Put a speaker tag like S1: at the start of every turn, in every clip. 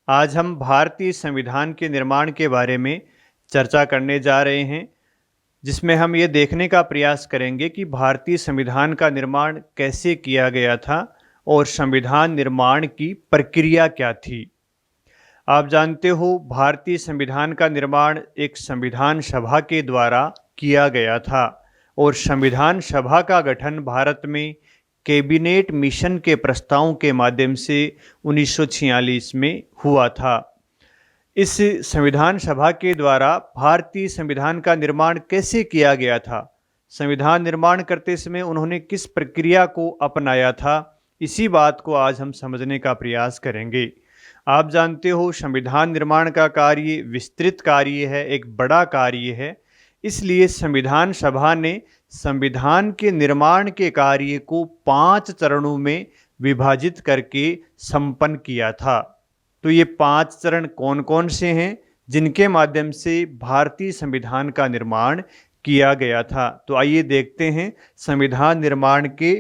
S1: आज हम भारतीय संविधान के निर्माण के बारे में चर्चा करने जा रहे हैं, जिसमें हम ये देखने का प्रयास करेंगे कि भारतीय संविधान का निर्माण कैसे किया गया था और संविधान निर्माण की प्रक्रिया क्या थी। आप जानते हो, भारतीय संविधान का निर्माण एक संविधान सभा के द्वारा किया गया था और संविधान सभा का गठन भारत में कैबिनेट मिशन के प्रस्तावों के माध्यम से 1946 में हुआ था। इस संविधान सभा के द्वारा भारतीय संविधान का निर्माण कैसे किया गया था, संविधान निर्माण करते समय उन्होंने किस प्रक्रिया को अपनाया था, इसी बात को आज हम समझने का प्रयास करेंगे। आप जानते हो, संविधान निर्माण का कार्य विस्तृत कार्य है, एक बड़ा कार्य है। इसलिए संविधान सभा ने संविधान के निर्माण के कार्य को 5 चरणों में विभाजित करके संपन्न किया था। तो ये 5 चरण कौन कौन से हैं जिनके माध्यम से भारतीय संविधान का निर्माण किया गया था? तो आइए देखते हैं संविधान निर्माण के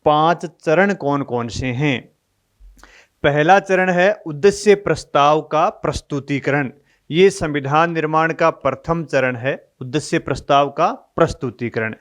S1: 5 चरण कौन कौन से हैं। पहला चरण है उद्देश्य प्रस्ताव का प्रस्तुतिकरण। ये संविधान निर्माण का प्रथम चरण है, उद्देश्य प्रस्ताव का प्रस्तुतिकरण।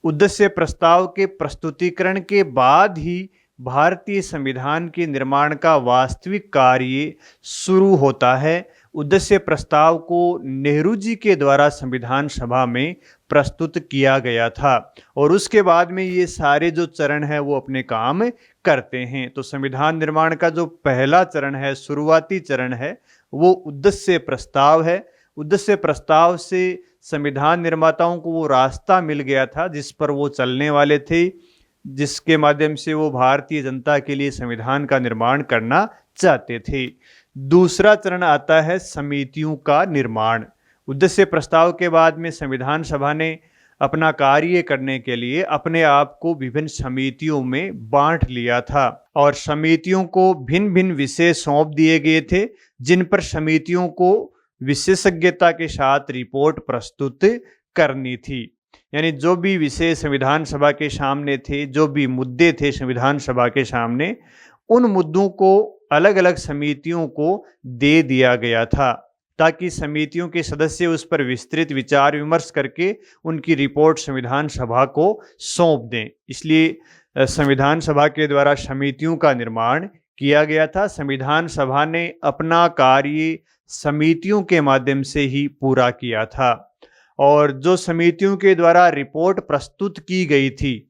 S1: उद्देश्य प्रस्ताव के प्रस्तुतिकरण के बाद ही भारतीय संविधान के निर्माण का वास्तविक कार्य शुरू होता है। उद्देश्य प्रस्ताव को नेहरू जी के द्वारा संविधान सभा में प्रस्तुत किया गया था और उसके बाद में ये सारे जो चरण हैं वो अपने काम करते हैं। तो संविधान निर्माण का जो पहला चरण है, शुरुआती चरण है, वो उद्देश्य प्रस्ताव है। उद्देश्य प्रस्ताव से संविधान निर्माताओं को वो रास्ता मिल गया था जिस पर वो चलने वाले थे, जिसके माध्यम से वो भारतीय जनता के लिए संविधान का निर्माण करना चाहते थे। दूसरा चरण आता है समितियों का निर्माण। उद्देश्य प्रस्ताव के बाद में संविधान सभा ने अपना कार्य करने के लिए अपने आप को विभिन्न समितियों में बांट लिया था और समितियों को भिन्न भिन्न विषय सौंप दिए गए थे, जिन पर समितियों को विशेषज्ञता के साथ रिपोर्ट प्रस्तुत करनी थी। यानी जो भी विषय संविधान सभा के सामने थे, जो भी मुद्दे थे संविधान सभा के सामने, उन मुद्दों को अलग अलग समितियों को दे दिया गया था ताकि समितियों के सदस्य उस पर विस्तृत विचार विमर्श करके उनकी रिपोर्ट संविधान सभा को सौंप दें। इसलिए संविधान सभा के द्वारा समितियों का निर्माण किया गया था। संविधान सभा ने अपना कार्य समितियों के माध्यम से ही पूरा किया था और जो समितियों के द्वारा रिपोर्ट प्रस्तुत की गई थी,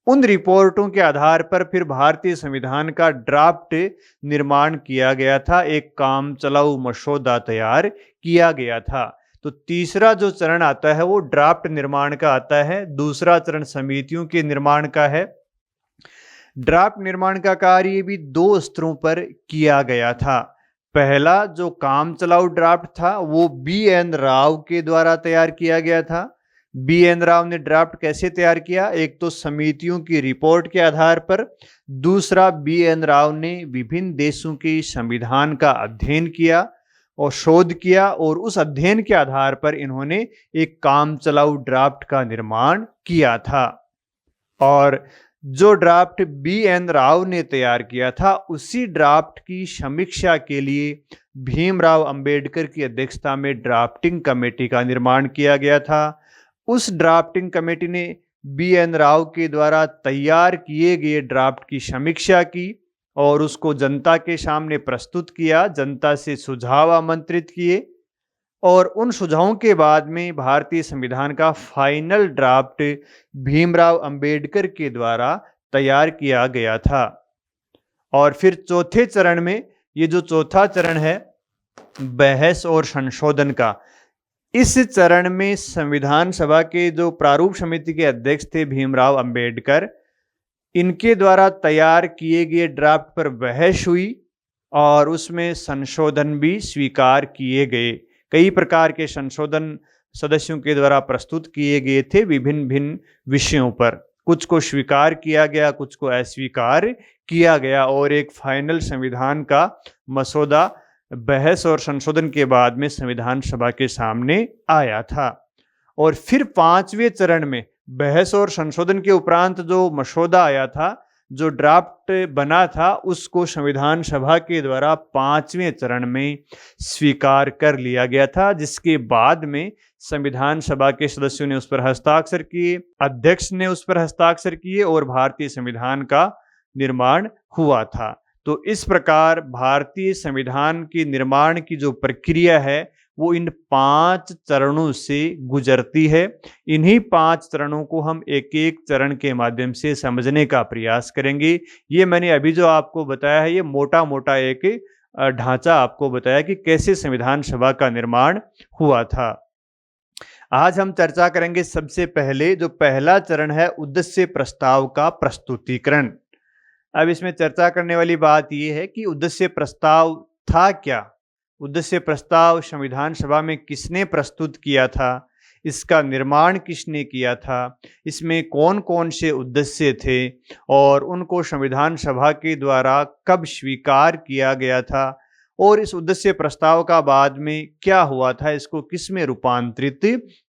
S1: उन रिपोर्टों के आधार पर फिर भारतीय संविधान का ड्राफ्ट निर्माण किया गया था, एक काम चलाऊ मसौदा तैयार किया गया था। तो तीसरा जो चरण आता है वो ड्राफ्ट निर्माण का आता है। दूसरा चरण समितियों के निर्माण का है। ड्राफ्ट निर्माण का कार्य भी 2 स्तरों पर किया गया था। पहला जो काम चलाऊ ड्राफ्ट था वो बी.एन. राव के द्वारा तैयार किया गया था। बी.एन. राव ने ड्राफ्ट कैसे तैयार किया? एक तो समितियों की रिपोर्ट के आधार पर, दूसरा बी.एन. राव ने विभिन्न देशों के संविधान का अध्ययन किया और शोध किया और उस अध्ययन के आधार पर इन्होंने एक काम चलाऊ ड्राफ्ट का निर्माण किया था। और जो ड्राफ्ट बी.एन. राव ने तैयार किया था, उसी ड्राफ्ट की समीक्षा के लिए भीमराव अंबेडकर की अध्यक्षता में ड्राफ्टिंग कमेटी का निर्माण किया गया था। उस ड्राफ्टिंग कमेटी ने बी.एन. राव के द्वारा तैयार किए गए ड्राफ्ट की समीक्षा की और उसको जनता के सामने प्रस्तुत किया, जनता से सुझाव आमंत्रित किए और उन सुझावों के बाद में भारतीय संविधान का फाइनल ड्राफ्ट भीमराव अंबेडकर के द्वारा तैयार किया गया था। और फिर चौथे चरण में, ये जो चौथा चरण है बहस और संशोधन का, इस चरण में संविधान सभा के जो प्रारूप समिति के अध्यक्ष थे भीमराव अंबेडकर, इनके द्वारा तैयार किए गए ड्राफ्ट पर बहस हुई और उसमें संशोधन भी स्वीकार किए गए। कई प्रकार के संशोधन सदस्यों के द्वारा प्रस्तुत किए गए थे विभिन्न भिन्न विषयों पर। कुछ को स्वीकार किया गया, कुछ को अस्वीकार किया गया और एक फाइनल संविधान का मसौदा बहस और संशोधन के बाद में संविधान सभा के सामने आया था। और फिर 5वें चरण में बहस और संशोधन के उपरांत जो मसौदा आया था, जो ड्राफ्ट बना था उसको संविधान सभा के द्वारा 5वें चरण में स्वीकार कर लिया गया था, जिसके बाद में संविधान सभा के सदस्यों ने उस पर हस्ताक्षर किए, अध्यक्ष ने उस पर हस्ताक्षर किए और भारतीय संविधान का निर्माण हुआ था। तो इस प्रकार भारतीय संविधान के निर्माण की जो प्रक्रिया है वो इन 5 चरणों से गुजरती है। इन्हीं 5 चरणों को हम एक एक चरण के माध्यम से समझने का प्रयास करेंगे। ये मैंने अभी जो आपको बताया है ये मोटा मोटा एक ढांचा आपको बताया कि कैसे संविधान सभा का निर्माण हुआ था। आज हम चर्चा करेंगे सबसे पहले जो पहला चरण है उद्देश्य प्रस्ताव का प्रस्तुतिकरण। अब इसमें चर्चा करने वाली बात यह है कि उद्देश्य प्रस्ताव था क्या, उद्देश्य प्रस्ताव संविधान सभा में किसने प्रस्तुत किया था, इसका निर्माण किसने किया था, इसमें कौन कौन से उद्देश्य थे और उनको संविधान सभा के द्वारा कब स्वीकार किया गया था और इस उद्देश्य प्रस्ताव का बाद में क्या हुआ था, इसको किस में रूपांतरित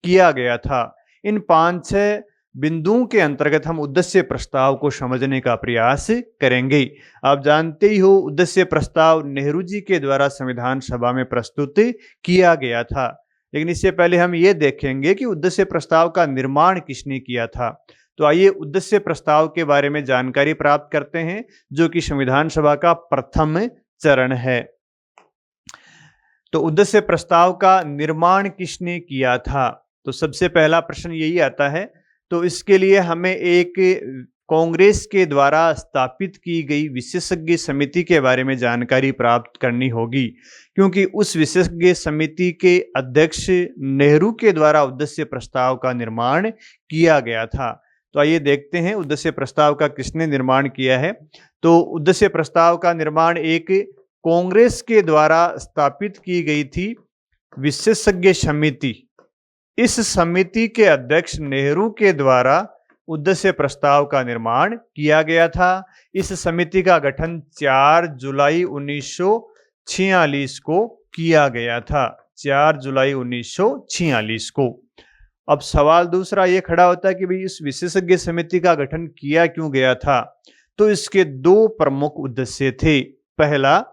S1: किया गया था। इन 5-6 बिंदुओं के अंतर्गत हम उद्देश्य प्रस्ताव को समझने का प्रयास करेंगे। आप जानते ही हो उद्देश्य प्रस्ताव नेहरू जी के द्वारा संविधान सभा में प्रस्तुत किया गया था, लेकिन इससे पहले हम ये देखेंगे कि उद्देश्य प्रस्ताव का निर्माण किसने किया था। तो आइए उद्देश्य प्रस्ताव के बारे में जानकारी प्राप्त करते हैं, जो कि संविधान सभा का प्रथम चरण है। तो उद्देश्य प्रस्ताव का निर्माण किसने किया था, तो सबसे पहला प्रश्न यही आता है। तो इसके लिए हमें एक कांग्रेस के द्वारा स्थापित की गई विशेषज्ञ समिति के बारे में जानकारी प्राप्त करनी होगी, क्योंकि उस विशेषज्ञ समिति के अध्यक्ष नेहरू के द्वारा उद्देश्य प्रस्ताव का निर्माण किया गया था। तो आइए देखते हैं उद्देश्य प्रस्ताव का किसने निर्माण किया है। तो उद्देश्य प्रस्ताव का निर्माण एक कांग्रेस के द्वारा स्थापित की गई थी विशेषज्ञ समिति। इस समिति के अध्यक्ष नेहरू के द्वारा उद्देश्य प्रस्ताव का निर्माण किया गया था। इस समिति का गठन 4 जुलाई 1946 को किया गया था, 4 जुलाई 1946 को। अब सवाल दूसरा ये खड़ा होता है कि भाई इस विशेषज्ञ समिति का गठन किया क्यों गया था। तो इसके 2 प्रमुख उद्देश्य थे। पहला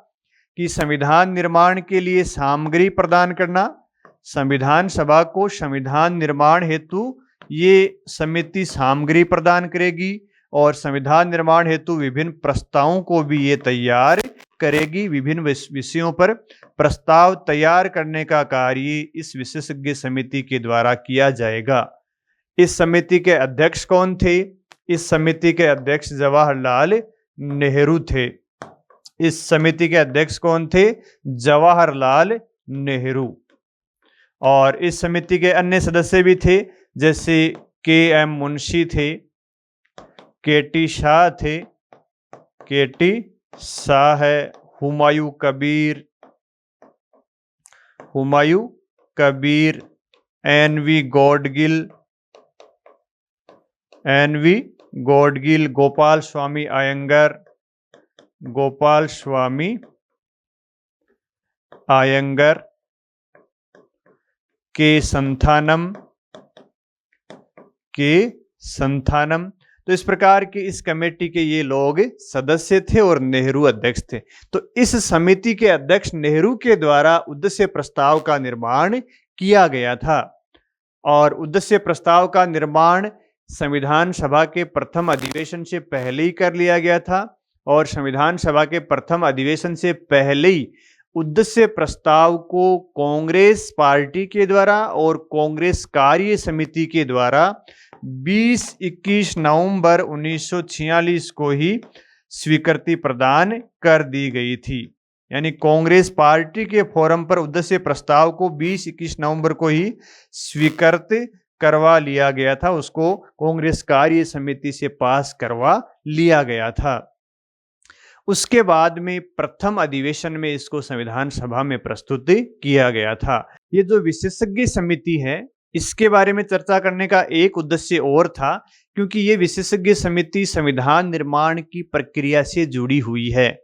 S1: कि संविधान निर्माण के लिए सामग्री प्रदान करना, संविधान सभा को संविधान निर्माण हेतु ये समिति सामग्री प्रदान करेगी और संविधान निर्माण हेतु विभिन्न प्रस्तावों को भी ये तैयार करेगी। विभिन्न विषयों पर प्रस्ताव तैयार करने का कार्य इस विशेषज्ञ समिति के द्वारा किया जाएगा। इस समिति के अध्यक्ष कौन थे? इस समिति के अध्यक्ष जवाहरलाल नेहरू थे। इस समिति के अध्यक्ष कौन थे? जवाहरलाल नेहरू। और इस समिति के अन्य सदस्य भी थे, जैसे के.एम. मुंशी थे, के.टी. शाह थे, के.टी. शाह है, हुमायूं कबीर, एन.वी. गॉडगिल, गोपाल स्वामी आयंगर, के संथानम। तो इस प्रकार के इस कमेटी के ये लोग सदस्य थे और नेहरू अध्यक्ष थे। तो इस समिति के अध्यक्ष नेहरू के द्वारा उद्देश्य प्रस्ताव का निर्माण किया गया था और उद्देश्य प्रस्ताव का निर्माण संविधान सभा के प्रथम अधिवेशन से पहले ही कर लिया गया था और संविधान सभा के प्रथम अधिवेशन से पहले ही उद्देश्य प्रस्ताव को कांग्रेस पार्टी के द्वारा और कांग्रेस कार्य समिति के द्वारा 20-21 नवंबर 1946 को ही स्वीकृति प्रदान कर दी गई थी। यानी कांग्रेस पार्टी के फोरम पर उद्देश्य प्रस्ताव को 20-21 नवंबर को ही स्वीकृत करवा लिया गया था, उसको कांग्रेस कार्य समिति से पास करवा लिया गया था। उसके बाद में प्रथम अधिवेशन में इसको संविधान सभा में प्रस्तुत किया गया था। ये जो विशेषज्ञ समिति है इसके बारे में चर्चा करने का एक उद्देश्य और था, क्योंकि ये विशेषज्ञ समिति संविधान निर्माण की प्रक्रिया से जुड़ी हुई है।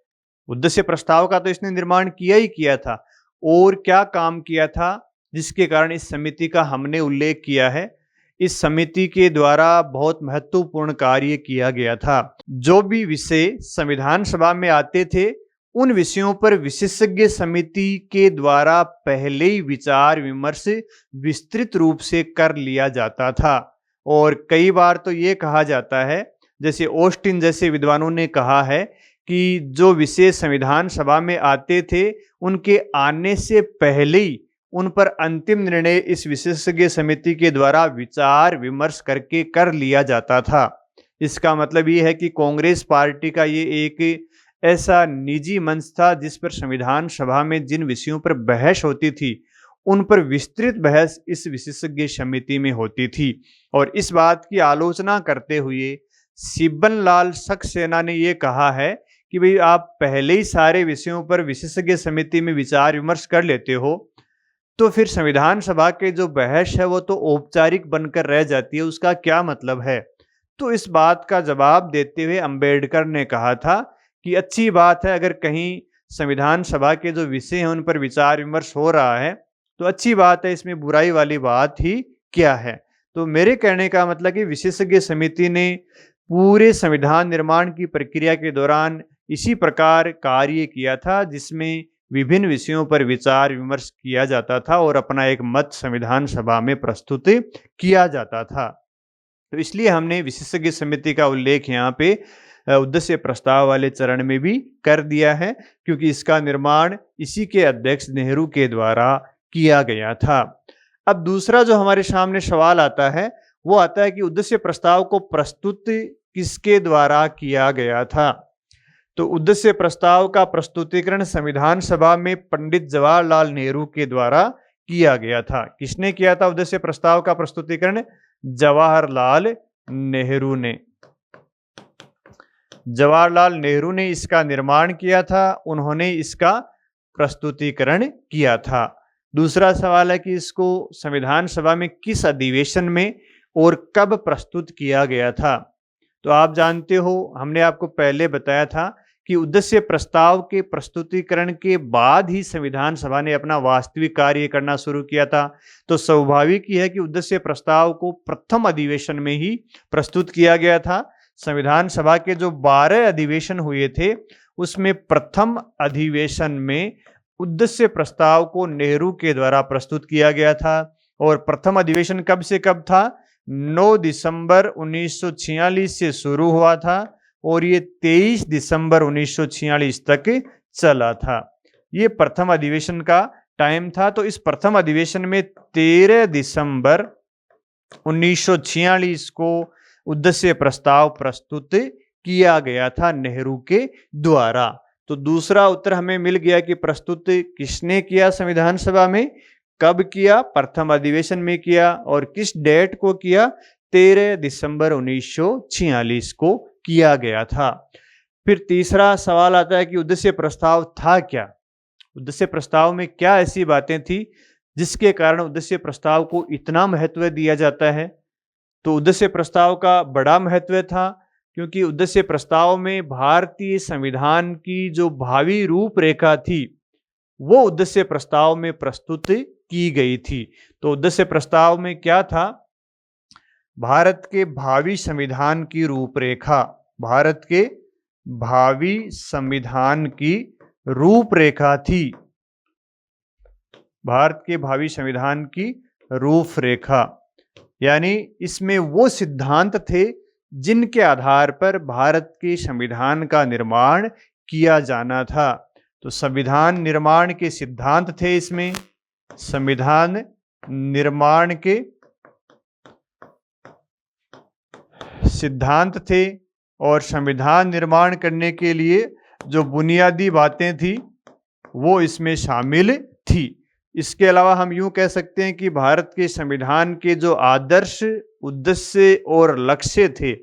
S1: उद्देश्य प्रस्ताव का तो इसने निर्माण किया ही किया था, और क्या काम किया था जिसके कारण इस समिति का हमने उल्लेख किया है। इस समिति के द्वारा बहुत महत्वपूर्ण कार्य किया गया था। जो भी विषय संविधान सभा में आते थे, उन विषयों पर विशेषज्ञ समिति के द्वारा पहले ही विचार विमर्श विस्तृत रूप से कर लिया जाता था। और कई बार तो ये कहा जाता है, जैसे ऑस्टिन जैसे विद्वानों ने कहा है, कि जो विषय संविधान सभा में आते थे, उनके आने से पहले ही उन पर अंतिम निर्णय इस विशेषज्ञ समिति के द्वारा विचार विमर्श करके कर लिया जाता था। इसका मतलब ये है कि कांग्रेस पार्टी का ये एक ऐसा निजी मंच था जिस पर संविधान सभा में जिन विषयों पर बहस होती थी, उन पर विस्तृत बहस इस विशेषज्ञ समिति में होती थी। और इस बात की आलोचना करते हुए सिब्बन लाल सक्सेना ने यह कहा है कि भाई, आप पहले ही सारे विषयों पर विशेषज्ञ समिति में विचार विमर्श कर लेते हो, तो फिर संविधान सभा के जो बहस है वो तो औपचारिक बनकर रह जाती है, उसका क्या मतलब है। तो इस बात का जवाब देते हुए अंबेडकर ने कहा था कि अच्छी बात है, अगर कहीं संविधान सभा के जो विषय हैं उन पर विचार विमर्श हो रहा है तो अच्छी बात है, इसमें बुराई वाली बात ही क्या है। तो मेरे कहने का मतलब कि विशेषज्ञ समिति ने पूरे संविधान निर्माण की प्रक्रिया के दौरान इसी प्रकार कार्य किया था, जिसमें विभिन्न विषयों पर विचार विमर्श किया जाता था और अपना एक मत संविधान सभा में प्रस्तुत किया जाता था। तो इसलिए हमने विशेषज्ञ समिति का उल्लेख यहाँ पे उद्देश्य प्रस्ताव वाले चरण में भी कर दिया है, क्योंकि इसका निर्माण इसी के अध्यक्ष नेहरू के द्वारा किया गया था। अब दूसरा जो हमारे सामने सवाल आता है, वो आता है कि उद्देश्य प्रस्ताव को प्रस्तुत किसके द्वारा किया गया था। तो उद्देश्य प्रस्ताव का प्रस्तुतिकरण संविधान सभा में पंडित जवाहरलाल नेहरू के द्वारा किया गया था। किसने किया था उद्देश्य प्रस्ताव का प्रस्तुतिकरण? जवाहरलाल नेहरू ने। जवाहरलाल नेहरू ने इसका निर्माण किया था, उन्होंने इसका प्रस्तुतिकरण किया था। दूसरा सवाल है कि इसको संविधान सभा में किस अधिवेशन में और कब प्रस्तुत किया गया था। तो आप जानते हो, हमने आपको पहले बताया था कि उद्देश्य प्रस्ताव के प्रस्तुतिकरण के बाद ही संविधान सभा ने अपना वास्तविक कार्य करना शुरू किया था। तो स्वाभाविक ही है कि उद्देश्य प्रस्ताव को प्रथम अधिवेशन में ही प्रस्तुत किया गया था। संविधान सभा के जो 12 अधिवेशन हुए थे, उसमें प्रथम अधिवेशन में उद्देश्य प्रस्ताव को नेहरू के द्वारा प्रस्तुत किया गया था। और प्रथम अधिवेशन कब से कब था? 9 दिसंबर 1946 से शुरू हुआ था और ये 23 दिसंबर 1946 तक चला था। ये प्रथम अधिवेशन का टाइम था। तो इस प्रथम अधिवेशन में 13 दिसंबर 1946 को उद्देश्य प्रस्ताव प्रस्तुत किया गया था नेहरू के द्वारा। तो दूसरा उत्तर हमें मिल गया कि प्रस्तुत किसने किया संविधान सभा में, कब किया? प्रथम अधिवेशन में किया। और किस डेट को किया? 13 दिसंबर 1946 को किया गया था। फिर तीसरा सवाल आता है कि उद्देश्य प्रस्ताव था क्या? उद्देश्य प्रस्ताव में क्या ऐसी बातें थी जिसके कारण उद्देश्य प्रस्ताव को इतना महत्व दिया जाता है? तो उद्देश्य प्रस्ताव का बड़ा महत्व था, क्योंकि उद्देश्य प्रस्ताव में भारतीय संविधान की जो भावी रूपरेखा थी, वो उद्देश्य प्रस्ताव में प्रस्तुत की गई थी। तो उद्देश्य प्रस्ताव में क्या था? भारत के भावी संविधान की रूपरेखा, भारत के भावी संविधान की रूपरेखा थी। भारत के भावी संविधान की रूपरेखा, यानी इसमें वो सिद्धांत थे जिनके आधार पर भारत के संविधान का निर्माण किया जाना था। तो संविधान निर्माण के सिद्धांत थे, इसमें संविधान निर्माण के सिद्धांत थे और संविधान निर्माण करने के लिए जो बुनियादी बातें थी वो इसमें शामिल थी। इसके अलावा हम यूं कह सकते हैं कि भारत के संविधान के जो आदर्श, उद्देश्य और लक्ष्य थे,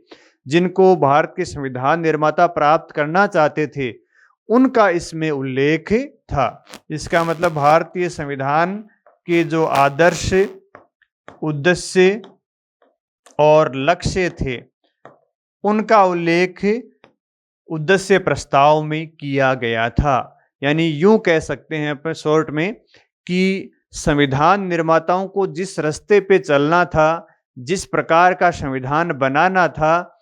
S1: जिनको भारत के संविधान निर्माता प्राप्त करना चाहते थे, उनका इसमें उल्लेख था। इसका मतलब भारतीय संविधान के जो आदर्श, उद्देश्य और लक्ष्य थे, उनका उल्लेख उद्देश्य प्रस्ताव में किया गया था। यानी यूं कह सकते हैं अपन शॉर्ट में कि संविधान निर्माताओं को जिस रास्ते पे चलना था, जिस प्रकार का संविधान बनाना था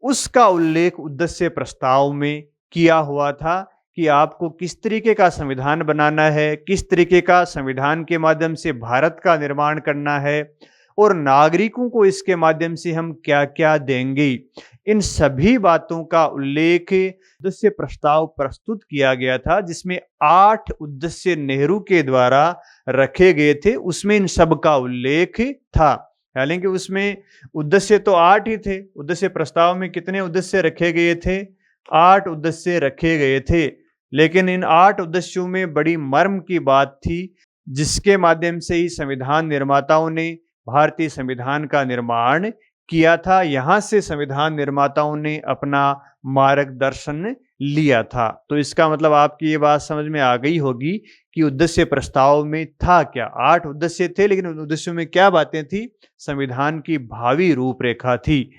S1: उसका उल्लेख उद्देश्य प्रस्ताव में किया हुआ था कि आपको किस तरीके का संविधान बनाना है, किस तरीके का संविधान के माध्यम से भारत का निर्माण करना है और नागरिकों को इसके माध्यम से हम क्या-क्या देंगे। इन सभी बातों का उल्लेख उद्देश्य प्रस्ताव प्रस्तुत किया गया था, जिसमें 8 उद्देश्य नेहरू के द्वारा रखे गए थे, उसमें इन सब का उल्लेख था। हालांकि उसमें उद्देश्य तो 8 ही थे। उद्देश्य प्रस्ताव में कितने उद्देश्य रखे गए थे? 8 उद्देश्य रखे गए थे। लेकिन इन 8 उद्देश्यों में बड़ी मर्म की बात थी, जिसके माध्यम से ही संविधान निर्माताओं ने भारतीय संविधान का निर्माण किया था। यहाँ से संविधान निर्माताओं ने अपना मार्गदर्शन लिया था। तो इसका मतलब आपकी ये बात समझ में आ गई होगी कि उद्देश्य प्रस्ताव में था क्या। 8 उद्देश्य थे, लेकिन उन उद्देश्यों में क्या बातें थी? संविधान की भावी रूपरेखा थी।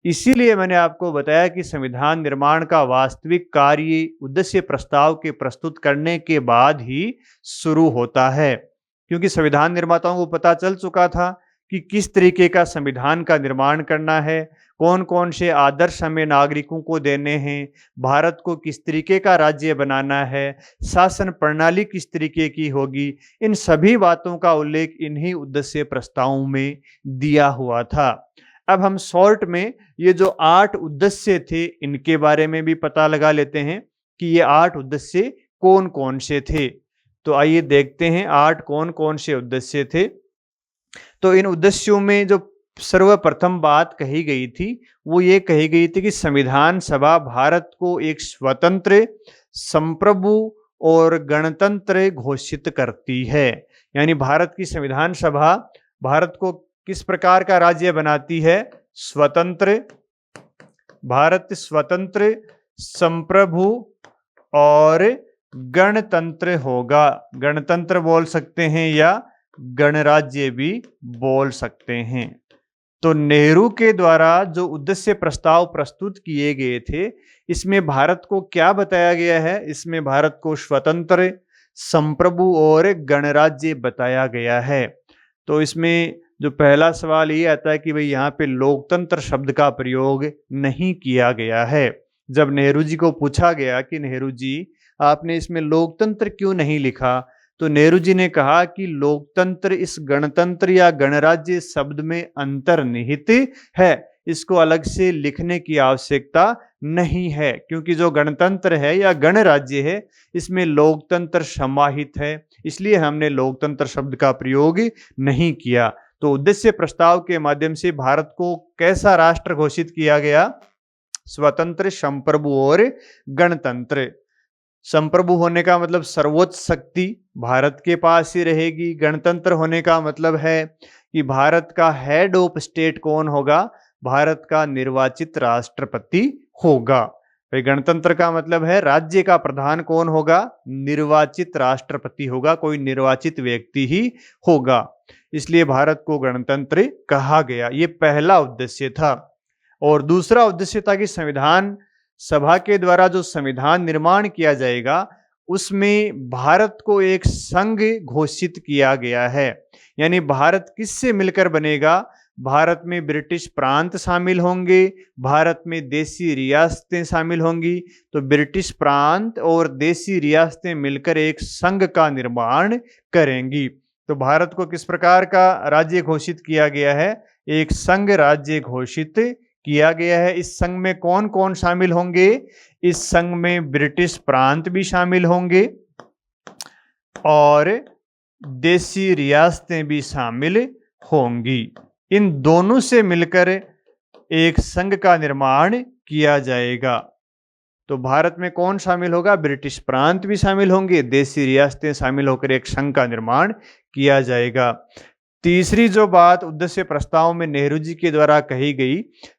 S1: इसीलिए मैंने आपको बताया कि संविधान निर्माण का वास्तविक कार्य उद्देश्य प्रस्ताव के प्रस्तुत करने के बाद ही शुरू होता है, क्योंकि संविधान निर्माताओं को पता चल चुका था कि किस तरीके का संविधान का निर्माण करना है, कौन कौन से आदर्श हमें नागरिकों को देने हैं, भारत को किस तरीके का राज्य बनाना है, शासन प्रणाली किस तरीके की होगी। इन सभी बातों का उल्लेख इन्हीं उद्देश्य प्रस्तावों में दिया हुआ था। अब हम शॉर्ट में ये जो 8 उद्देश्य थे इनके बारे में भी पता लगा लेते हैं कि ये 8 उद्देश्य कौन कौन से थे। तो आइए देखते हैं 8 कौन कौन से उद्देश्य थे। तो इन उद्देश्यों में जो सर्वप्रथम बात कही गई थी वो ये कही गई थी कि संविधान सभा भारत को एक स्वतंत्र, संप्रभु और गणतंत्र घोषित करती है। यानी भारत की संविधान सभा भारत को किस प्रकार का राज्य बनाती है? स्वतंत्र, भारत स्वतंत्र, संप्रभु और गणतंत्र होगा। गणतंत्र बोल सकते हैं या गणराज्य भी बोल सकते हैं। तो नेहरू के द्वारा जो उद्देश्य प्रस्ताव प्रस्तुत किए गए थे, इसमें भारत को क्या बताया गया है? इसमें भारत को स्वतंत्र, संप्रभु और गणराज्य बताया गया है। तो इसमें जो पहला सवाल ये आता है कि भाई यहाँ पे लोकतंत्र शब्द का प्रयोग नहीं किया गया है। जब नेहरू जी को पूछा गया कि नेहरू जी आपने इसमें लोकतंत्र क्यों नहीं लिखा, तो नेहरू जी ने कहा कि लोकतंत्र इस गणतंत्र या गणराज्य शब्द में अंतर्निहित है, इसको अलग से लिखने की आवश्यकता नहीं है, क्योंकि जो गणतंत्र है या गणराज्य है इसमें लोकतंत्र समाहित है, इसलिए हमने लोकतंत्र शब्द का प्रयोग नहीं किया। तो उद्देश्य प्रस्ताव के माध्यम से भारत को कैसा राष्ट्र घोषित किया गया? स्वतंत्र, संप्रभु और गणतंत्र। संप्रभु होने का मतलब सर्वोच्च शक्ति भारत के पास ही रहेगी। गणतंत्र होने का मतलब है कि भारत का हेड ऑफ स्टेट कौन होगा? भारत का निर्वाचित राष्ट्रपति होगा। भाई गणतंत्र का मतलब है राज्य का प्रधान कौन होगा? निर्वाचित राष्ट्रपति होगा, कोई निर्वाचित व्यक्ति ही होगा। इसलिए भारत को गणतंत्र कहा गया। ये पहला उद्देश्य था। और दूसरा उद्देश्य था कि संविधान सभा के द्वारा जो संविधान निर्माण किया जाएगा उसमें भारत को एक संघ घोषित किया गया है। यानी भारत किससे मिलकर बनेगा? भारत में ब्रिटिश प्रांत शामिल होंगे, भारत में देसी रियासतें शामिल होंगी। तो ब्रिटिश प्रांत और देसी रियासतें मिलकर एक संघ का निर्माण करेंगी। तो भारत को किस प्रकार का राज्य घोषित किया गया है? एक संघ राज्य घोषित किया गया है। इस संघ में कौन कौन शामिल होंगे? इस संघ में ब्रिटिश प्रांत भी शामिल होंगे और देसी रियासतें भी शामिल होंगी। इन दोनों से मिलकर एक संघ का निर्माण किया जाएगा। तो भारत में कौन शामिल होगा? ब्रिटिश प्रांत भी शामिल होंगे, देसी रियासतें शामिल होकर एक संघ का निर्माण किया जाएगा। तीसरी जो बात उद्देश्य प्रस्ताव में नेहरू जी के द्वारा कही गई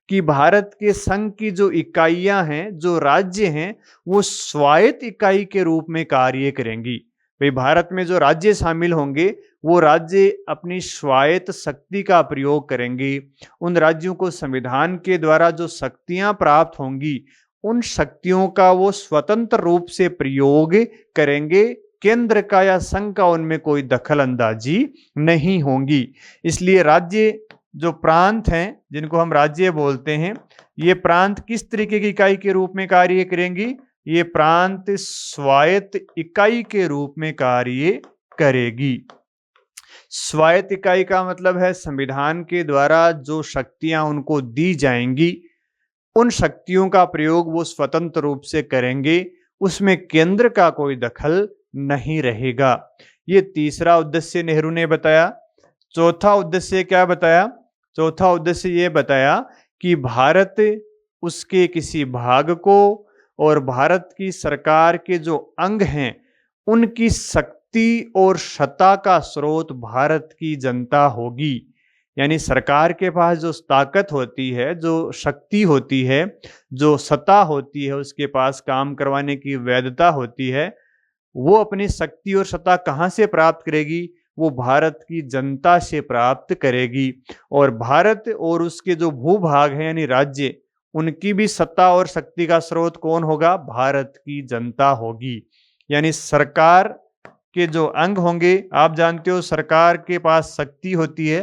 S1: कि भारत के संघ की जो इकाइयां हैं, जो राज्य हैं, वो स्वायत्त इकाई के रूप में कार्य करेंगी। भाई भारत में जो राज्य शामिल होंगे वो राज्य अपनी स्वायत्त शक्ति का प्रयोग करेंगे। उन राज्यों को संविधान के द्वारा जो शक्तियां प्राप्त होंगी उन शक्तियों का वो स्वतंत्र रूप से प्रयोग करेंगे। केंद्र का या संघ का उनमें कोई दखल अंदाजी नहीं होंगी। इसलिए राज्य जो प्रांत हैं जिनको हम राज्य बोलते हैं, ये प्रांत किस तरीके की इकाई के रूप में कार्य करेंगी? ये प्रांत स्वायत्त इकाई के रूप में कार्य करेगी। स्वायत्त इकाई का मतलब है संविधान के द्वारा जो शक्तियां उनको दी जाएंगी, उन शक्तियों का प्रयोग वो स्वतंत्र रूप से करेंगे, उसमें केंद्र का कोई दखल नहीं रहेगा। ये तीसरा उद्देश्य नेहरू ने बताया। चौथा उद्देश्य क्या बताया? चौथा उद्देश्य ये बताया कि भारत उसके किसी भाग को और भारत की सरकार के जो अंग हैं उनकी शक्ति और सत्ता का स्रोत भारत की जनता होगी। यानी सरकार के पास जो ताकत होती है, जो शक्ति होती है, जो सत्ता होती है, उसके पास काम करवाने की वैधता होती है, वो अपनी शक्ति और सत्ता कहाँ से प्राप्त करेगी? वो भारत की जनता से प्राप्त करेगी। और भारत और उसके जो भूभाग हैं यानी राज्य, उनकी भी सत्ता और शक्ति का स्रोत कौन होगा? भारत की जनता होगी। यानी सरकार के जो अंग होंगे, आप जानते हो सरकार के पास शक्ति होती है,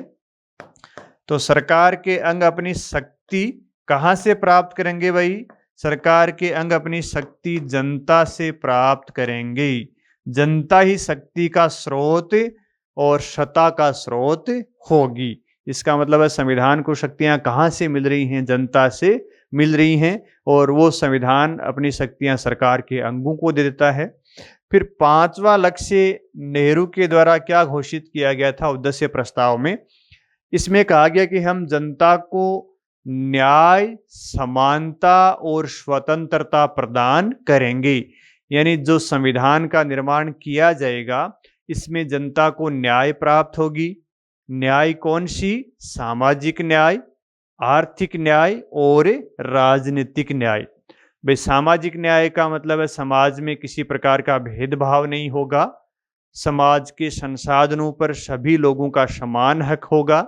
S1: तो सरकार के अंग अपनी शक्ति कहाँ से प्राप्त करेंगे भाई? सरकार के अंग अपनी शक्ति जनता से प्राप्त करेंगे। जनता ही शक्ति का स्रोत और सत्ता का स्रोत होगी। इसका मतलब है संविधान को शक्तियां कहाँ से मिल रही हैं? जनता से मिल रही हैं, और वो संविधान अपनी शक्तियां सरकार के अंगों को दे देता है। फिर पांचवा लक्ष्य नेहरू के द्वारा क्या घोषित किया गया था उद्देश्य प्रस्ताव में? इसमें कहा गया कि हम जनता को न्याय, समानता और स्वतंत्रता प्रदान करेंगे। यानी जो संविधान का निर्माण किया जाएगा, इसमें जनता को न्याय प्राप्त होगी। न्याय कौन सी? सामाजिक न्याय, आर्थिक न्याय और राजनीतिक न्याय। भाई सामाजिक न्याय का मतलब है समाज में किसी प्रकार का भेदभाव नहीं होगा, समाज के संसाधनों पर सभी लोगों का समान हक होगा।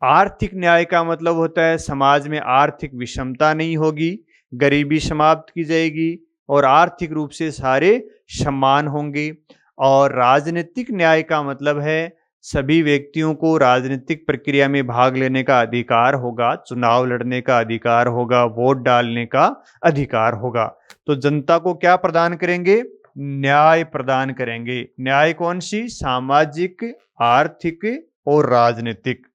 S1: आर्थिक न्याय का मतलब होता है समाज में आर्थिक विषमता नहीं होगी, गरीबी समाप्त की जाएगी और आर्थिक रूप से सारे समान होंगे। और राजनीतिक न्याय का मतलब है सभी व्यक्तियों को राजनीतिक प्रक्रिया में भाग लेने का अधिकार होगा, चुनाव लड़ने का अधिकार होगा, वोट डालने का अधिकार होगा। तो जनता को क्या प्रदान करेंगे? न्याय प्रदान करेंगे। न्याय कौन सी? सामाजिक, आर्थिक और राजनीतिक।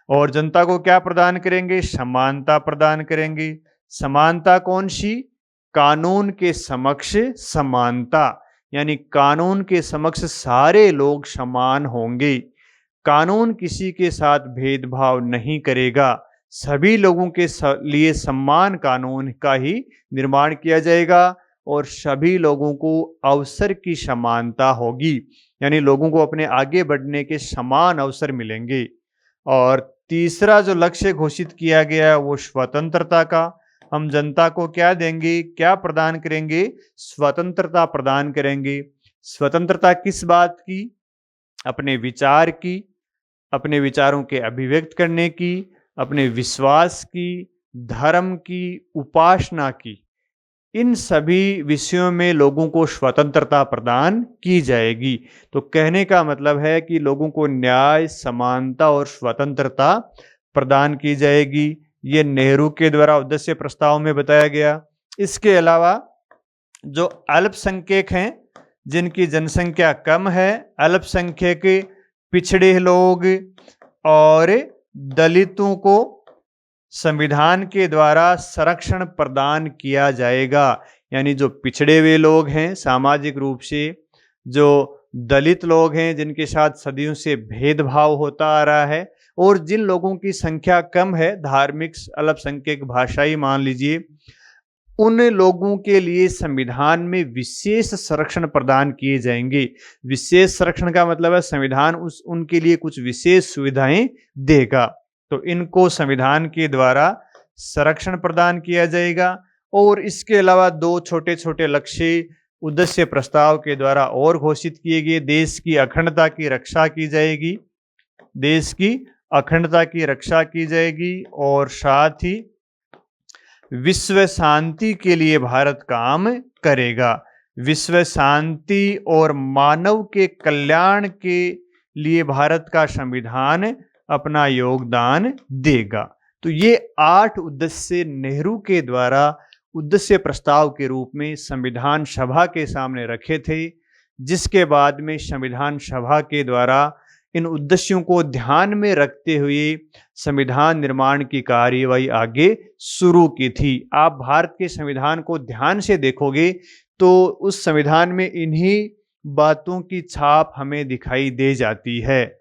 S1: और जनता को क्या प्रदान करेंगे? समानता प्रदान करेंगे। समानता कौन सी? कानून के समक्ष समानता, यानी कानून के समक्ष सारे लोग समान होंगे। कानून किसी के साथ भेदभाव नहीं करेगा, सभी लोगों के लिए समान कानून का ही निर्माण किया जाएगा और सभी लोगों को अवसर की समानता होगी, यानी लोगों को अपने आगे बढ़ने के समान अवसर मिलेंगे। और तीसरा जो लक्ष्य घोषित किया गया है वो स्वतंत्रता का। हम जनता को क्या देंगे, क्या प्रदान करेंगे? स्वतंत्रता प्रदान करेंगे। स्वतंत्रता किस बात की? अपने विचार की, अपने विचारों के अभिव्यक्त करने की, अपने विश्वास की, धर्म की, उपासना की, इन सभी विषयों में लोगों को स्वतंत्रता प्रदान की जाएगी। तो कहने का मतलब है कि लोगों को न्याय, समानता और स्वतंत्रता प्रदान की जाएगी। ये नेहरू के द्वारा उद्देश्य प्रस्ताव में बताया गया। इसके अलावा जो अल्पसंख्यक हैं, जिनकी जनसंख्या कम है, अल्पसंख्यक, पिछड़े लोग और दलितों को संविधान के द्वारा संरक्षण प्रदान किया जाएगा। यानी जो पिछड़े हुए लोग हैं सामाजिक रूप से, जो दलित लोग हैं जिनके साथ सदियों से भेदभाव होता आ रहा है, और जिन लोगों की संख्या कम है, धार्मिक अल्पसंख्यक, भाषाई मान लीजिए, उन लोगों के लिए संविधान में विशेष संरक्षण प्रदान किए जाएंगे। विशेष संरक्षण का मतलब है संविधान उनके लिए कुछ विशेष सुविधाएं देगा। तो इनको संविधान के द्वारा संरक्षण प्रदान किया जाएगा। और इसके अलावा दो छोटे छोटे लक्ष्य उद्देश्य प्रस्ताव के द्वारा और घोषित किए गए। देश की अखंडता की रक्षा की जाएगी, देश की अखंडता की रक्षा की जाएगी, और साथ ही विश्व शांति के लिए भारत काम करेगा। विश्व शांति और मानव के कल्याण के लिए भारत का संविधान अपना योगदान देगा। तो ये 8 उद्देश्य नेहरू के द्वारा उद्देश्य प्रस्ताव के रूप में संविधान सभा के सामने रखे थे, जिसके बाद में संविधान सभा के द्वारा इन उद्देश्यों को ध्यान में रखते हुए संविधान निर्माण की कार्यवाही आगे शुरू की थी। आप भारत के संविधान को ध्यान से देखोगे तो उस संविधान में इन्हीं बातों की छाप हमें दिखाई दे जाती है।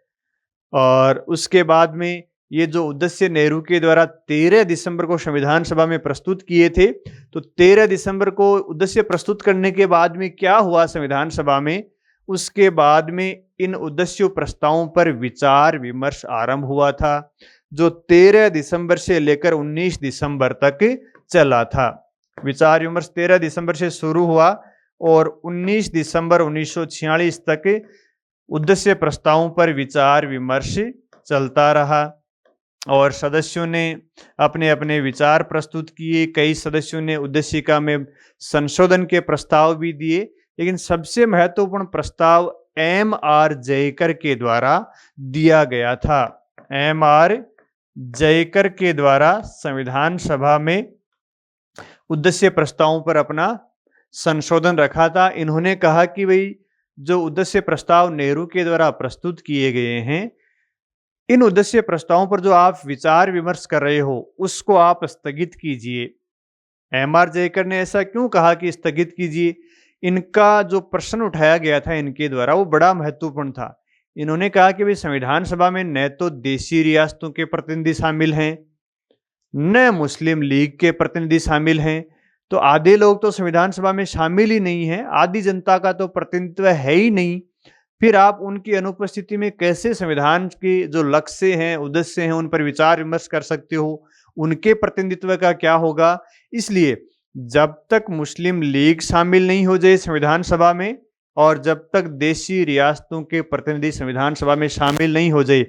S1: और उसके बाद में ये जो उद्देश्य नेहरू के द्वारा 13 दिसंबर को संविधान सभा में प्रस्तुत किए थे, तो 13 दिसंबर को उद्देश्य प्रस्तुत करने के बाद में क्या हुआ संविधान सभा में, उसके बाद में इन उद्देश्य प्रस्तावों पर विचार विमर्श आरंभ हुआ था, जो 13 दिसंबर से लेकर 19 दिसंबर तक चला था। विचार विमर्श 13 दिसंबर से शुरू हुआ और 19 दिसंबर 1946 तक उद्देश्य प्रस्तावों पर विचार विमर्श चलता रहा और सदस्यों ने अपने अपने विचार प्रस्तुत किए। कई सदस्यों ने उद्देशिका में संशोधन के प्रस्ताव भी दिए, लेकिन सबसे महत्वपूर्ण प्रस्ताव M.R. जयकर के द्वारा दिया गया था। M.R. जयकर के द्वारा संविधान सभा में उद्देश्य प्रस्तावों पर अपना संशोधन रखा था। इन्होंने कहा कि भाई जो उद्देश्य प्रस्ताव नेहरू के द्वारा प्रस्तुत किए गए हैं, इन उद्देश्य प्रस्तावों पर जो आप विचार विमर्श कर रहे हो उसको आप स्थगित कीजिए। M.R. जयकर ने ऐसा क्यों कहा कि स्थगित कीजिए? इनका जो प्रश्न उठाया गया था इनके द्वारा वो बड़ा महत्वपूर्ण था। इन्होंने कहा कि भाई संविधान सभा में न तो देशी रियासतों के प्रतिनिधि शामिल हैं, न मुस्लिम लीग के प्रतिनिधि शामिल हैं, तो आधे लोग तो संविधान सभा में शामिल ही नहीं है, आधी जनता का तो प्रतिनिधित्व है ही नहीं। फिर आप उनकी अनुपस्थिति में कैसे संविधान के जो लक्ष्य हैं, उद्देश्य हैं, उन पर विचार विमर्श कर सकते हो? उनके प्रतिनिधित्व का क्या होगा? इसलिए जब तक मुस्लिम लीग शामिल नहीं हो जाए संविधान सभा में और जब तक देशी रियासतों के प्रतिनिधि संविधान सभा में शामिल नहीं हो जाए,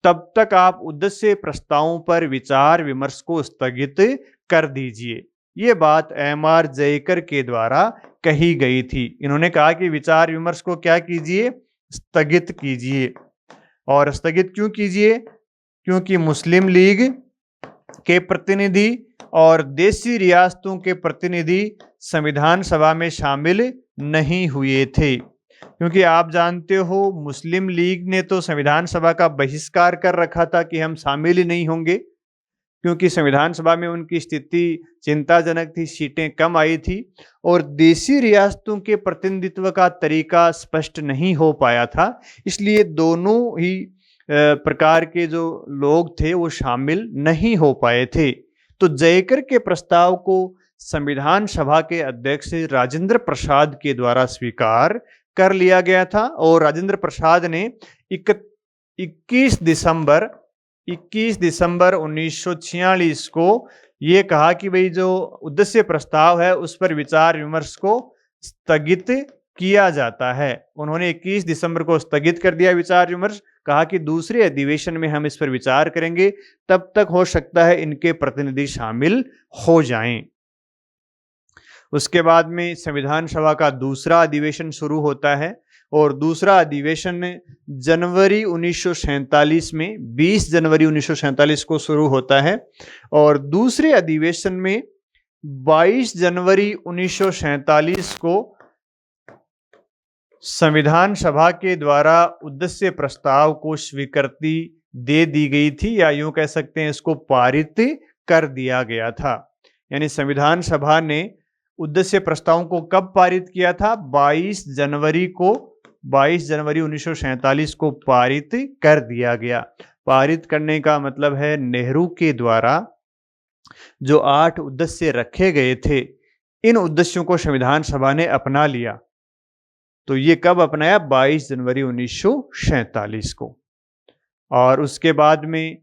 S1: तब तक आप उद्देश्य प्रस्तावों पर विचार विमर्श को स्थगित कर दीजिए। ये बात M.R. जयकर के द्वारा कही गई थी। इन्होंने कहा कि विचार विमर्श को क्या कीजिए? स्थगित कीजिए। और स्थगित क्यों कीजिए? क्योंकि मुस्लिम लीग के प्रतिनिधि और देशी रियासतों के प्रतिनिधि संविधान सभा में शामिल नहीं हुए थे। क्योंकि आप जानते हो मुस्लिम लीग ने तो संविधान सभा का बहिष्कार कर रखा था कि हम शामिल ही नहीं होंगे, क्योंकि संविधान सभा में उनकी स्थिति चिंताजनक थी, सीटें कम आई थी और देशी रियासतों के प्रतिनिधित्व का तरीका स्पष्ट नहीं हो पाया था। इसलिए दोनों ही प्रकार के जो लोग थे वो शामिल नहीं हो पाए थे। तो जयकर के प्रस्ताव को संविधान सभा के अध्यक्ष राजेंद्र प्रसाद के द्वारा स्वीकार कर लिया गया था और राजेंद्र प्रसाद ने 21 दिसंबर 1946 को ये कहा कि भाई जो उद्देश्य प्रस्ताव है उस पर विचार विमर्श को स्थगित किया जाता है। उन्होंने 21 दिसंबर को स्थगित कर दिया विचार विमर्श, कहा कि दूसरे अधिवेशन में हम इस पर विचार करेंगे, तब तक हो सकता है इनके प्रतिनिधि शामिल हो जाएं। उसके बाद में संविधान सभा का दूसरा अधिवेशन शुरू होता है और दूसरा अधिवेशन जनवरी 1947 में 20 जनवरी 1947 को शुरू होता है और दूसरे अधिवेशन में 22 जनवरी 1947 को संविधान सभा के द्वारा उद्देश्य प्रस्ताव को स्वीकृति दे दी गई थी, या यूं कह सकते हैं इसको पारित कर दिया गया था। यानी संविधान सभा ने उद्देश्य प्रस्तावों को कब पारित किया था? 22 जनवरी 1947 को पारित कर दिया गया। पारित करने का मतलब है नेहरू के द्वारा जो 8 उद्देश्य रखे गए थे, इन उद्देश्यों को संविधान सभा ने अपना लिया। तो ये कब अपनाया? 22 जनवरी 1947 को। और उसके बाद में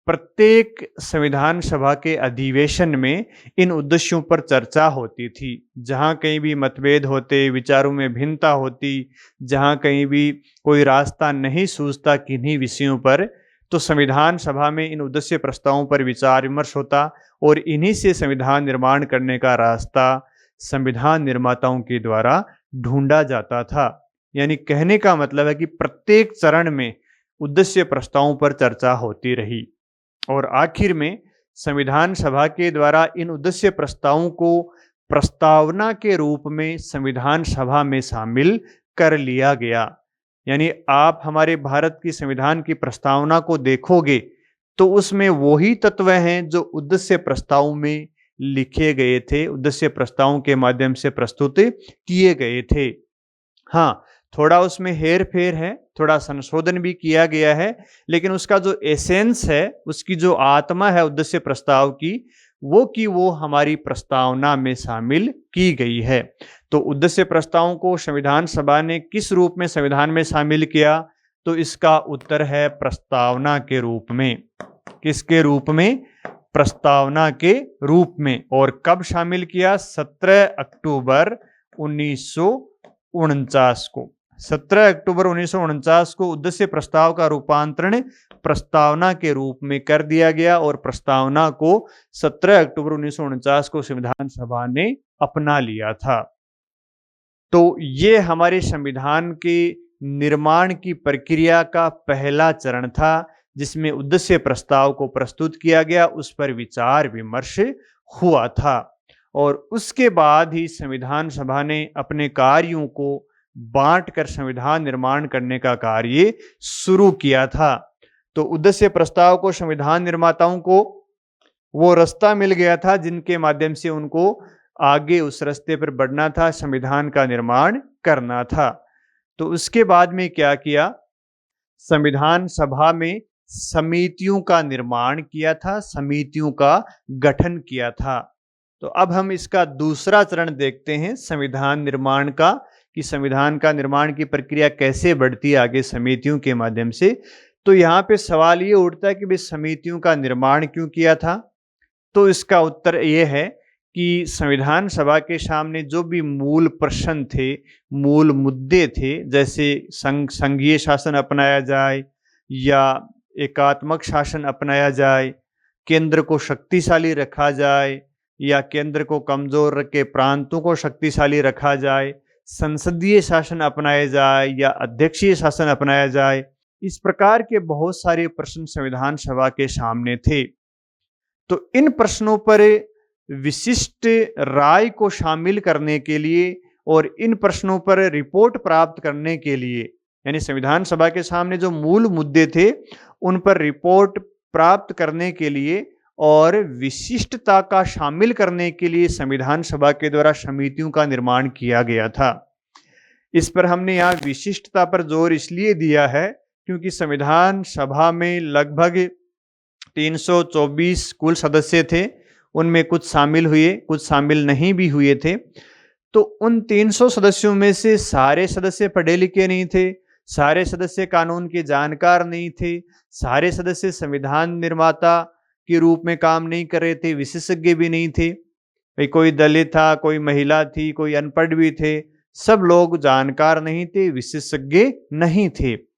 S1: प्रत्येक संविधान सभा के अधिवेशन में इन उद्देश्यों पर चर्चा होती थी। जहां कहीं भी मतभेद होते, विचारों में भिन्नता होती, जहां कहीं भी कोई रास्ता नहीं सूझता किन्हीं विषयों पर, तो संविधान सभा में इन उद्देश्य प्रस्तावों पर विचार विमर्श होता और इन्हीं से संविधान निर्माण करने का रास्ता संविधान निर्माताओं के द्वारा ढूंढा जाता था। यानी कहने का मतलब है कि प्रत्येक चरण में उद्देश्य प्रस्तावों पर चर्चा होती रही और आखिर में संविधान सभा के द्वारा इन उद्देश्य प्रस्तावों को प्रस्तावना के रूप में संविधान सभा में शामिल कर लिया गया। यानी आप हमारे भारत की संविधान की प्रस्तावना को देखोगे तो उसमें वही तत्व हैं जो उद्देश्य प्रस्ताव में लिखे गए थे, उद्देश्य प्रस्तावों के माध्यम से प्रस्तुत किए गए थे। हाँ, थोड़ा उसमें हेर फेर है, थोड़ा संशोधन भी किया गया है, लेकिन उसका जो एसेंस है, उसकी जो आत्मा है उद्देश्य प्रस्ताव की वो हमारी प्रस्तावना में शामिल की गई है। तो उद्देश्य प्रस्तावों को संविधान सभा ने किस रूप में संविधान में शामिल किया? तो इसका उत्तर है प्रस्तावना के रूप में। किसके रूप में? प्रस्तावना के रूप में। और कब शामिल किया? 17 अक्टूबर 1949 को। 17 अक्टूबर 1949 को उद्देश्य प्रस्ताव का रूपांतरण प्रस्तावना के रूप में कर दिया गया और प्रस्तावना को 17 अक्टूबर 1949 को संविधान सभा ने अपना लिया था। तो ये हमारे संविधान के निर्माण की प्रक्रिया का पहला चरण था, जिसमें उद्देश्य प्रस्ताव को प्रस्तुत किया गया, उस पर विचार विमर्श हुआ था और उसके बाद ही संविधान सभा ने अपने कार्यों को बांटकर संविधान निर्माण करने का कार्य शुरू किया था। तो उद्देश्य प्रस्ताव को संविधान निर्माताओं को वो रास्ता मिल गया था जिनके माध्यम से उनको आगे उस रास्ते पर बढ़ना था, संविधान का निर्माण करना था। तो उसके बाद में क्या किया? संविधान सभा में समितियों का निर्माण किया था, समितियों का गठन किया था। तो अब हम इसका दूसरा चरण देखते हैं संविधान निर्माण का, कि संविधान का निर्माण की प्रक्रिया कैसे बढ़ती है आगे समितियों के माध्यम से। तो यहाँ पे सवाल ये उठता है कि भाई समितियों का निर्माण क्यों किया था? तो इसका उत्तर ये है कि संविधान सभा के सामने जो भी मूल प्रश्न थे, मूल मुद्दे थे, जैसे संघीय शासन अपनाया जाए या एकात्मक शासन अपनाया जाए, केंद्र को शक्तिशाली रखा जाए या केंद्र को कमजोर रख के प्रांतों को शक्तिशाली रखा जाए, संसदीय शासन अपनाया जाए या अध्यक्षीय शासन अपनाया जाए, इस प्रकार के बहुत सारे प्रश्न संविधान सभा के सामने थे। तो इन प्रश्नों पर विशिष्ट राय को शामिल करने के लिए और इन प्रश्नों पर रिपोर्ट प्राप्त करने के लिए, यानी संविधान सभा के सामने जो मूल मुद्दे थे उन पर रिपोर्ट प्राप्त करने के लिए और विशिष्टता का शामिल करने के लिए संविधान सभा के द्वारा समितियों का निर्माण किया गया था। इस पर हमने यहाँ विशिष्टता पर जोर इसलिए दिया है क्योंकि संविधान सभा में लगभग 324 कुल सदस्य थे, उनमें कुछ शामिल हुए, कुछ शामिल नहीं भी हुए थे। तो उन 300 सदस्यों में से सारे सदस्य पढ़े लिखे नहीं थे, सारे सदस्य कानून के जानकार नहीं थे, सारे सदस्य संविधान निर्माता के रूप में काम नहीं कर रहे थे, विशेषज्ञ भी नहीं थे। भाई कोई दलित था, कोई महिला थी, कोई अनपढ़ भी थे, सब लोग जानकार नहीं थे, विशेषज्ञ नहीं थे।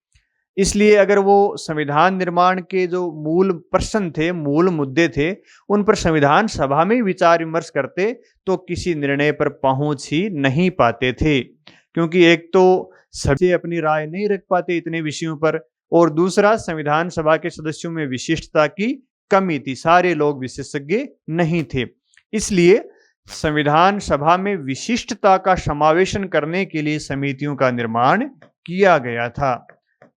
S1: इसलिए अगर वो संविधान निर्माण के जो मूल प्रश्न थे, मूल मुद्दे थे, उन पर संविधान सभा में विचार विमर्श करते तो किसी निर्णय पर पहुंच ही नहीं पाते थे, क्योंकि एक तो सभी अपनी राय नहीं रख पाते इतने विषयों पर, और दूसरा संविधान सभा के सदस्यों में विशिष्टता की कमी थी, सारे लोग विशेषज्ञ नहीं थे। इसलिए संविधान सभा में विशिष्टता का समावेशन करने के लिए समितियों का निर्माण किया गया था।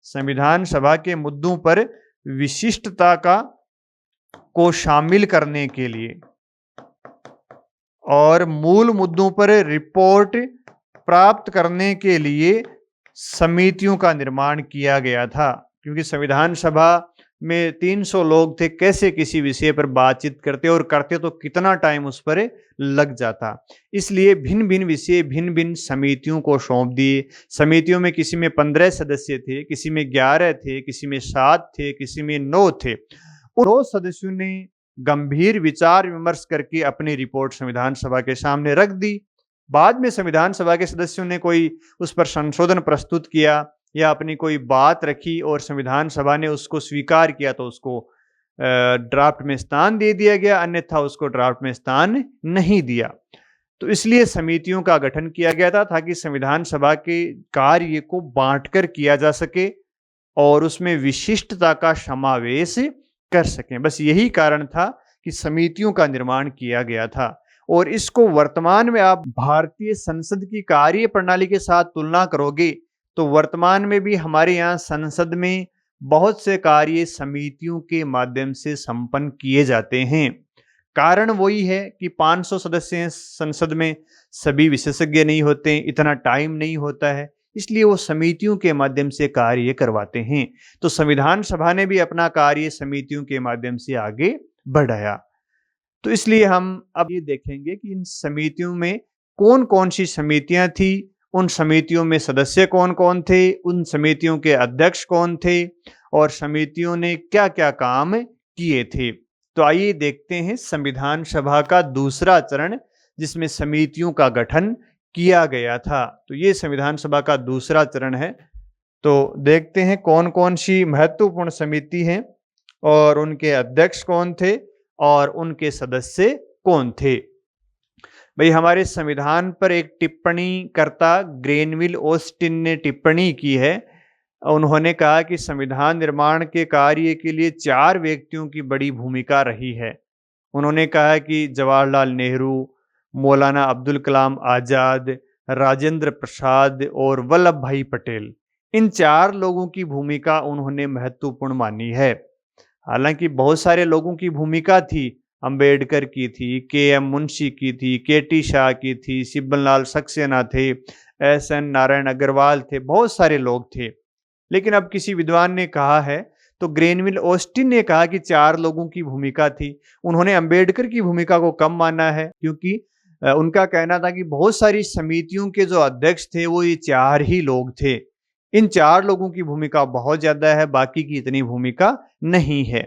S1: संविधान सभा के मुद्दों पर विशिष्टता को शामिल करने के लिए और मूल मुद्दों पर रिपोर्ट प्राप्त करने के लिए समितियों का निर्माण किया गया था। क्योंकि संविधान सभा में 300 लोग थे, कैसे किसी विषय पर बातचीत करते और करते तो कितना टाइम उस पर लग जाता। इसलिए भिन्न भिन्न विषय भिन्न भिन्न समितियों को सौंप दिए। समितियों में किसी में 15 सदस्य थे, किसी में 11 थे, किसी में 7 थे, किसी में 9 थे। उन 9 सदस्यों ने गंभीर विचार विमर्श करके अपनी रिपोर्ट संविधान सभा के सामने रख दी। बाद में संविधान सभा के सदस्यों ने कोई उस पर संशोधन प्रस्तुत किया या अपनी कोई बात रखी और संविधान सभा ने उसको स्वीकार किया तो उसको ड्राफ्ट में स्थान दे दिया गया, अन्यथा उसको ड्राफ्ट में स्थान नहीं दिया। तो इसलिए समितियों का गठन किया गया था ताकि संविधान सभा के कार्य को बांटकर किया जा सके और उसमें विशिष्टता का समावेश कर सकें। बस यही कारण था कि समितियों का निर्माण किया गया था। और इसको वर्तमान में आप भारतीय संसद की कार्य प्रणाली के साथ तुलना करोगे तो वर्तमान में भी हमारे यहाँ संसद में बहुत से कार्य समितियों के माध्यम से संपन्न किए जाते हैं। कारण वही है कि 500 सदस्य हैं संसद में, सभी विशेषज्ञ नहीं होते, इतना टाइम नहीं होता है, इसलिए वो समितियों के माध्यम से कार्य करवाते हैं। तो संविधान सभा ने भी अपना कार्य समितियों के माध्यम से आगे बढ़ाया। तो इसलिए हम अब ये देखेंगे कि इन समितियों में कौन कौन सी समितियां थी, उन समितियों में सदस्य कौन कौन थे, उन समितियों के अध्यक्ष कौन थे और समितियों ने क्या क्या काम किए थे। तो आइए देखते हैं संविधान सभा का दूसरा चरण जिसमें समितियों का गठन किया गया था। तो ये संविधान सभा का दूसरा चरण है। तो देखते हैं कौन कौन सी महत्वपूर्ण समिति हैं और उनके अध्यक्ष कौन थे और उनके सदस्य कौन थे। भाई हमारे संविधान पर एक टिप्पणी करता ग्रेनविल ऑस्टिन ने टिप्पणी की है। उन्होंने कहा कि संविधान निर्माण के कार्य के लिए 4 व्यक्तियों की बड़ी भूमिका रही है। उन्होंने कहा कि जवाहरलाल नेहरू, मौलाना अब्दुल कलाम आज़ाद, राजेंद्र प्रसाद और वल्लभ भाई पटेल, इन 4 लोगों की भूमिका उन्होंने महत्वपूर्ण मानी है। हालांकि बहुत सारे लोगों की भूमिका थी, अंबेडकर की थी, के.एम. मुंशी की थी, के.टी. शाह की थी, सिब्बललाल सक्सेना थे, एस.एन. नारायण अग्रवाल थे, बहुत सारे लोग थे। लेकिन अब किसी विद्वान ने कहा है, तो ग्रेनविल ऑस्टिन ने कहा कि 4 लोगों की भूमिका थी। उन्होंने अंबेडकर की भूमिका को कम माना है क्योंकि उनका कहना था कि बहुत सारी समितियों के जो अध्यक्ष थे वो ये 4 ही लोग थे। इन 4 लोगों की भूमिका बहुत ज्यादा है, बाकी की इतनी भूमिका नहीं है।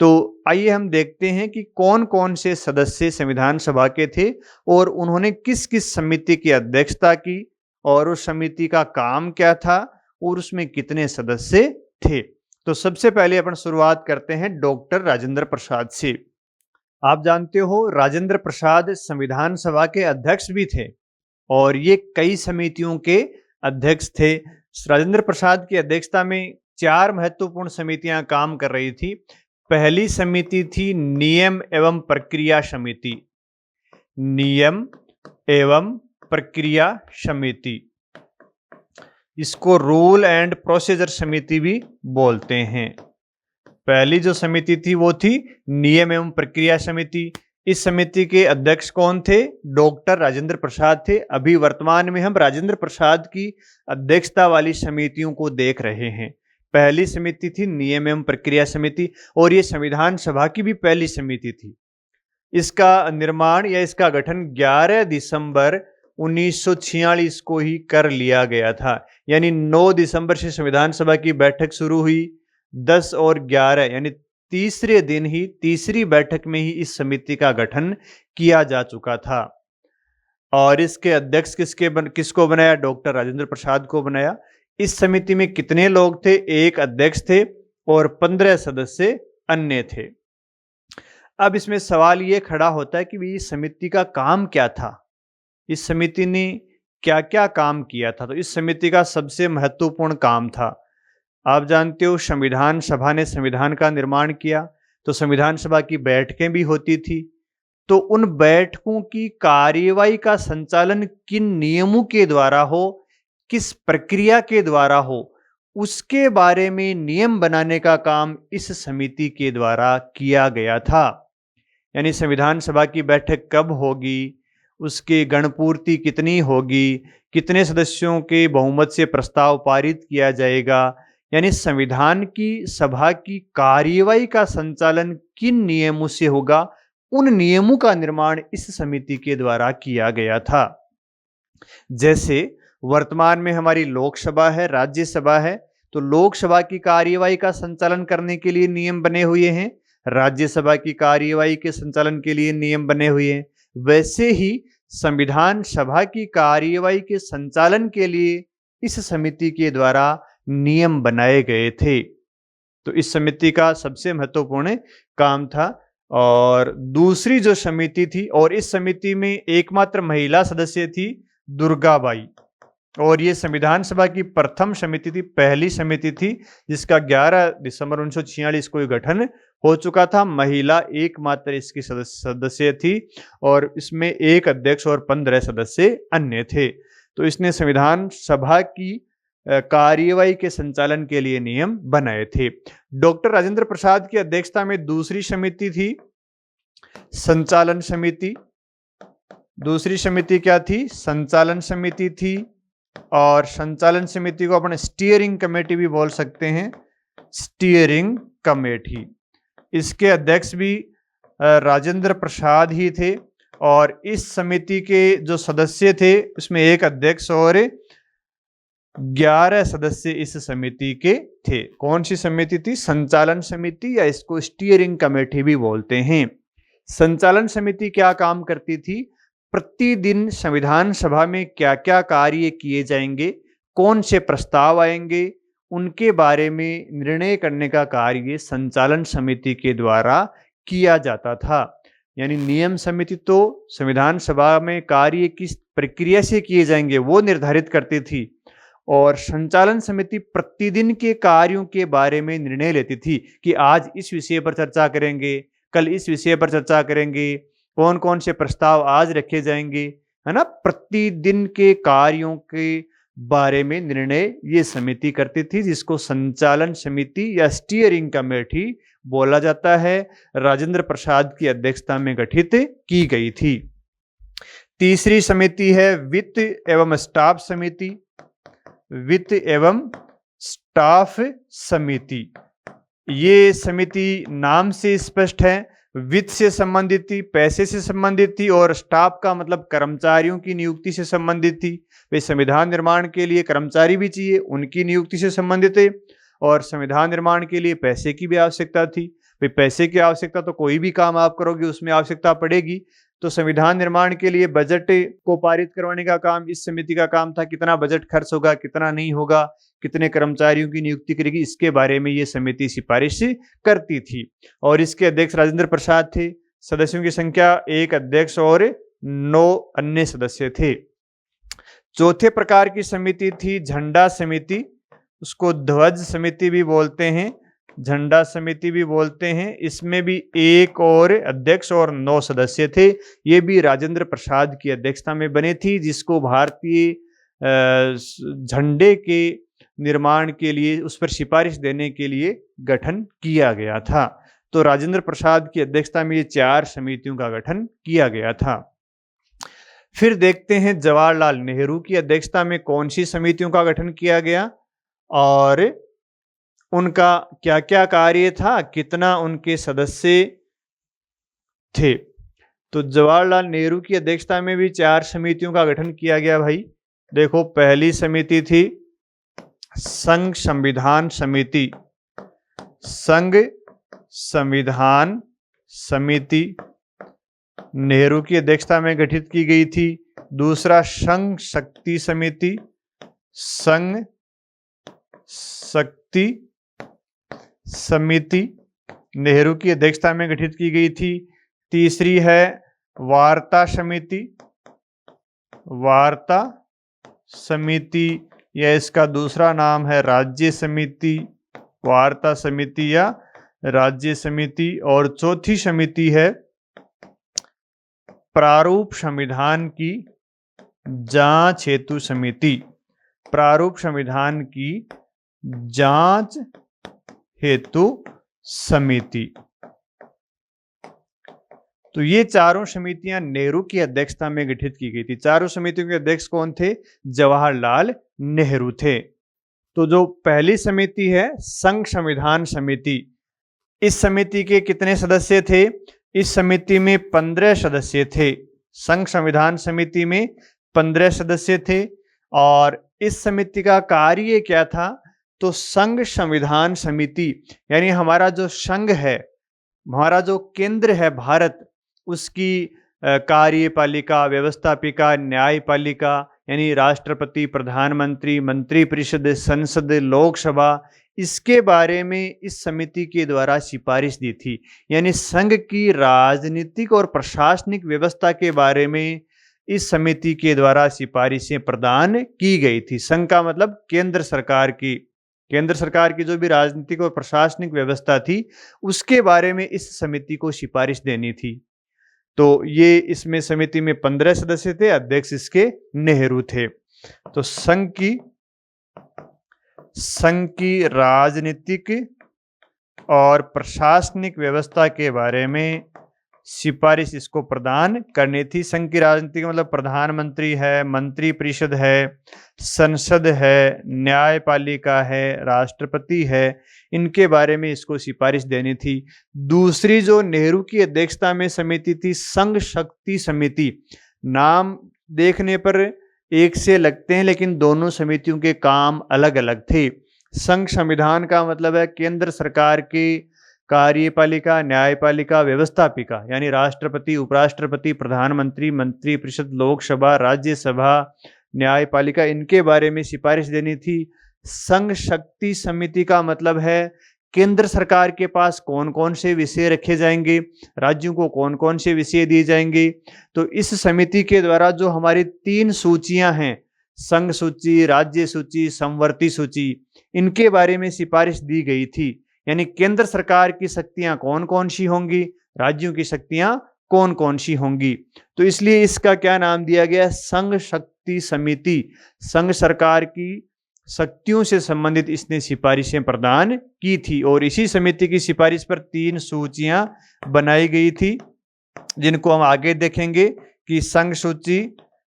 S1: तो आइए हम देखते हैं कि कौन कौन से सदस्य संविधान सभा के थे और उन्होंने किस किस समिति की अध्यक्षता की और उस समिति का काम क्या था और उसमें कितने सदस्य थे। तो सबसे पहले अपन शुरुआत करते हैं डॉक्टर राजेंद्र प्रसाद से। आप जानते हो राजेंद्र प्रसाद संविधान सभा के अध्यक्ष भी थे और ये कई समितियों के अध्यक्ष थे। राजेंद्र प्रसाद की अध्यक्षता में 4 महत्वपूर्ण समितियां काम कर रही थी। पहली समिति थी नियम एवं प्रक्रिया समिति। नियम एवं प्रक्रिया समिति, इसको रूल एंड प्रोसीजर समिति भी बोलते हैं। पहली जो समिति थी वो थी नियम एवं प्रक्रिया समिति। इस समिति के अध्यक्ष कौन थे? डॉक्टर राजेंद्र प्रसाद थे। अभी वर्तमान में हम राजेंद्र प्रसाद की अध्यक्षता वाली समितियों को देख रहे हैं। पहली समिति थी नियम एवं प्रक्रिया समिति और ये संविधान सभा की भी पहली समिति थी। इसका निर्माण या इसका गठन 11 दिसंबर 1946 को ही कर लिया गया था। यानी 9 दिसंबर से संविधान सभा की बैठक शुरू हुई, 10 और 11 यानी तीसरे दिन ही, तीसरी बैठक में ही इस समिति का गठन किया जा चुका था। और इसके अध्यक्ष किसको बनाया? डॉक्टर राजेंद्र प्रसाद को बनाया। इस समिति में कितने लोग थे? एक अध्यक्ष थे और 15 सदस्य अन्य थे। अब इसमें सवाल ये खड़ा होता है कि इस समिति का काम क्या था, इस समिति ने क्या क्या काम किया था। तो इस समिति का सबसे महत्वपूर्ण काम था, आप जानते हो संविधान सभा ने संविधान का निर्माण किया तो संविधान सभा की बैठकें भी होती थी। तो उन बैठकों की कार्यवाही का संचालन किन नियमों के द्वारा हो, किस प्रक्रिया के द्वारा हो, उसके बारे में नियम बनाने का काम इस समिति के द्वारा किया गया था। यानी संविधान सभा की बैठक कब होगी, उसकी गणपूर्ति कितनी होगी, कितने सदस्यों के बहुमत से प्रस्ताव पारित किया जाएगा, यानी संविधान की सभा की कार्यवाही का संचालन किन नियमों से होगा, उन नियमों का निर्माण इस समिति के द्वारा किया गया था। जैसे वर्तमान में हमारी लोकसभा है, राज्यसभा है, तो लोकसभा की कार्यवाही का संचालन करने के लिए नियम बने हुए हैं, राज्यसभा की कार्यवाही के संचालन के लिए नियम बने हुए हैं। वैसे ही संविधान सभा की कार्यवाही के संचालन के लिए इस समिति के द्वारा नियम बनाए गए थे। तो इस समिति का सबसे महत्वपूर्ण काम था। और दूसरी जो समिति थी, और इस समिति में एकमात्र महिला सदस्य थी दुर्गाबाई। और ये संविधान सभा की प्रथम समिति थी, पहली समिति थी, जिसका 11 दिसंबर 1946 को गठन हो चुका था। महिला एकमात्र इसकी सदस्य थी और इसमें एक अध्यक्ष और 15 सदस्य अन्य थे। तो इसने संविधान सभा की कार्यवाही के संचालन के लिए नियम बनाए थे। डॉक्टर राजेंद्र प्रसाद की अध्यक्षता में दूसरी समिति थी संचालन समिति। दूसरी समिति क्या थी? संचालन समिति थी। और संचालन समिति को अपने स्टीयरिंग कमेटी भी बोल सकते हैं, स्टीयरिंग कमेटी। इसके अध्यक्ष भी राजेंद्र प्रसाद ही थे और इस समिति के जो सदस्य थे उसमें एक अध्यक्ष और 11 सदस्य इस समिति के थे। कौन सी समिति थी? संचालन समिति, या इसको स्टीयरिंग कमेटी भी बोलते हैं। संचालन समिति क्या काम करती थी? प्रतिदिन संविधान सभा में क्या क्या कार्य किए जाएंगे, कौन से प्रस्ताव आएंगे, उनके बारे में निर्णय करने का कार्य संचालन समिति के द्वारा किया जाता था। यानी नियम समिति तो संविधान सभा में कार्य किस प्रक्रिया से किए जाएंगे वो निर्धारित करती थी, और संचालन समिति प्रतिदिन के कार्यों के बारे में निर्णय लेती थी कि आज इस विषय पर चर्चा करेंगे, कल इस विषय पर चर्चा करेंगे, कौन कौन से प्रस्ताव आज रखे जाएंगे, है ना। प्रतिदिन के कार्यों के बारे में निर्णय ये समिति करती थी, जिसको संचालन समिति या स्टीयरिंग कमेटी बोला जाता है। राजेंद्र प्रसाद की अध्यक्षता में गठित की गई थी। तीसरी समिति है वित्त एवं स्टाफ समिति। वित्त एवं स्टाफ समिति, ये समिति नाम से स्पष्ट है, वित्त से संबंधित थी, पैसे से संबंधित थी, और स्टाफ का मतलब कर्मचारियों की नियुक्ति से संबंधित थी। वे संविधान निर्माण के लिए कर्मचारी भी चाहिए, उनकी नियुक्ति से संबंधित थे, और संविधान निर्माण के लिए पैसे की भी आवश्यकता थी। वे पैसे की आवश्यकता तो कोई भी काम आप करोगे उसमें आवश्यकता पड़ेगी। तो संविधान निर्माण के लिए बजट को पारित करवाने का काम इस समिति का काम था। कितना बजट खर्च होगा, कितना नहीं होगा, कितने कर्मचारियों की नियुक्ति करेगी, इसके बारे में ये समिति सिफारिश करती थी। और इसके अध्यक्ष राजेंद्र प्रसाद थे। सदस्यों की संख्या एक अध्यक्ष और 9 अन्य सदस्य थे। चौथे प्रकार की समिति थी झंडा समिति, उसको ध्वज समिति भी बोलते हैं, झंडा समिति भी बोलते हैं। इसमें भी एक और अध्यक्ष और 9 सदस्य थे। ये भी राजेंद्र प्रसाद की अध्यक्षता में बनी थी, जिसको भारतीय झंडे के निर्माण के लिए, उस पर सिफारिश देने के लिए गठन किया गया था। तो राजेंद्र प्रसाद की अध्यक्षता में ये 4 समितियों का गठन किया गया था। फिर देखते हैं जवाहरलाल नेहरू की अध्यक्षता में कौन सी समितियों का गठन किया गया और उनका क्या क्या कार्य था, कितना उनके सदस्य थे। तो जवाहरलाल नेहरू की अध्यक्षता में भी 4 समितियों का गठन किया गया भाई। देखो, पहली समिति थी संघ संविधान समिति। संघ संविधान समिति नेहरू की अध्यक्षता में गठित की गई थी। दूसरा संघ शक्ति समिति, संघ शक्ति समिति नेहरू की अध्यक्षता में गठित की गई थी। तीसरी है वार्ता समिति। वार्ता समिति, या इसका दूसरा नाम है राज्य समिति, वार्ता समिति या राज्य समिति। और चौथी समिति है प्रारूप संविधान की जांच हेतु समिति। प्रारूप संविधान की जांच हेतु समिति। तो ये चारों समितियां नेहरू की अध्यक्षता में गठित की गई थी। चारों समितियों के अध्यक्ष कौन थे? जवाहरलाल नेहरू थे। तो जो पहली समिति है संघ संविधान समिति, इस समिति के कितने सदस्य थे? इस समिति में 15 सदस्य थे। संघ संविधान समिति में 15 सदस्य थे। और इस समिति का कार्य क्या था? तो संघ संविधान समिति, यानी हमारा जो संघ है, हमारा जो केंद्र है भारत, उसकी कार्यपालिका, व्यवस्थापिका, न्यायपालिका, यानी राष्ट्रपति, प्रधानमंत्री, मंत्रिपरिषद, संसद, लोकसभा, इसके बारे में इस समिति के द्वारा सिफारिश दी थी। यानी संघ की राजनीतिक और प्रशासनिक व्यवस्था के बारे में इस समिति के द्वारा सिफारिशें प्रदान की गई थी। संघ का मतलब केंद्र सरकार की जो भी राजनीतिक और प्रशासनिक व्यवस्था थी उसके बारे में इस समिति को सिफारिश देनी थी। तो ये इसमें समिति में 15 सदस्य थे, अध्यक्ष इसके नेहरू थे। तो संघ की राजनीतिक और प्रशासनिक व्यवस्था के बारे में सिफारिश इसको प्रदान करनी थी। संघ की राजनीति का मतलब प्रधानमंत्री है, मंत्री परिषद है, संसद है, न्यायपालिका है, राष्ट्रपति है, इनके बारे में इसको सिफारिश देनी थी। दूसरी जो नेहरू की अध्यक्षता में समिति थी, संघ शक्ति समिति। नाम देखने पर एक से लगते हैं लेकिन दोनों समितियों के काम अलग अलग थे। संघ संविधान का मतलब है केंद्र सरकार की कार्यपालिका, न्यायपालिका, व्यवस्थापिका, यानी राष्ट्रपति, उपराष्ट्रपति, प्रधानमंत्री, मंत्री परिषद, लोकसभा, राज्यसभा, न्यायपालिका, इनके बारे में सिफारिश देनी थी। संघ शक्ति समिति का मतलब है केंद्र सरकार के पास कौन कौन से विषय रखे जाएंगे, राज्यों को कौन कौन से विषय दिए जाएंगे। तो इस समिति के द्वारा जो हमारी 3 सूचियां हैं, संघ सूची, राज्य सूची, समवर्ती सूची, इनके बारे में सिफारिश दी गई थी। यानी केंद्र सरकार की शक्तियां कौन कौन सी होंगी, राज्यों की शक्तियां कौन कौन सी होंगी। तो इसलिए इसका क्या नाम दिया गया, संघ शक्ति समिति। संघ सरकार की शक्तियों से संबंधित इसने सिफारिशें प्रदान की थी और इसी समिति की सिफारिश पर 3 सूचियां बनाई गई थी, जिनको हम आगे देखेंगे कि संघ सूची,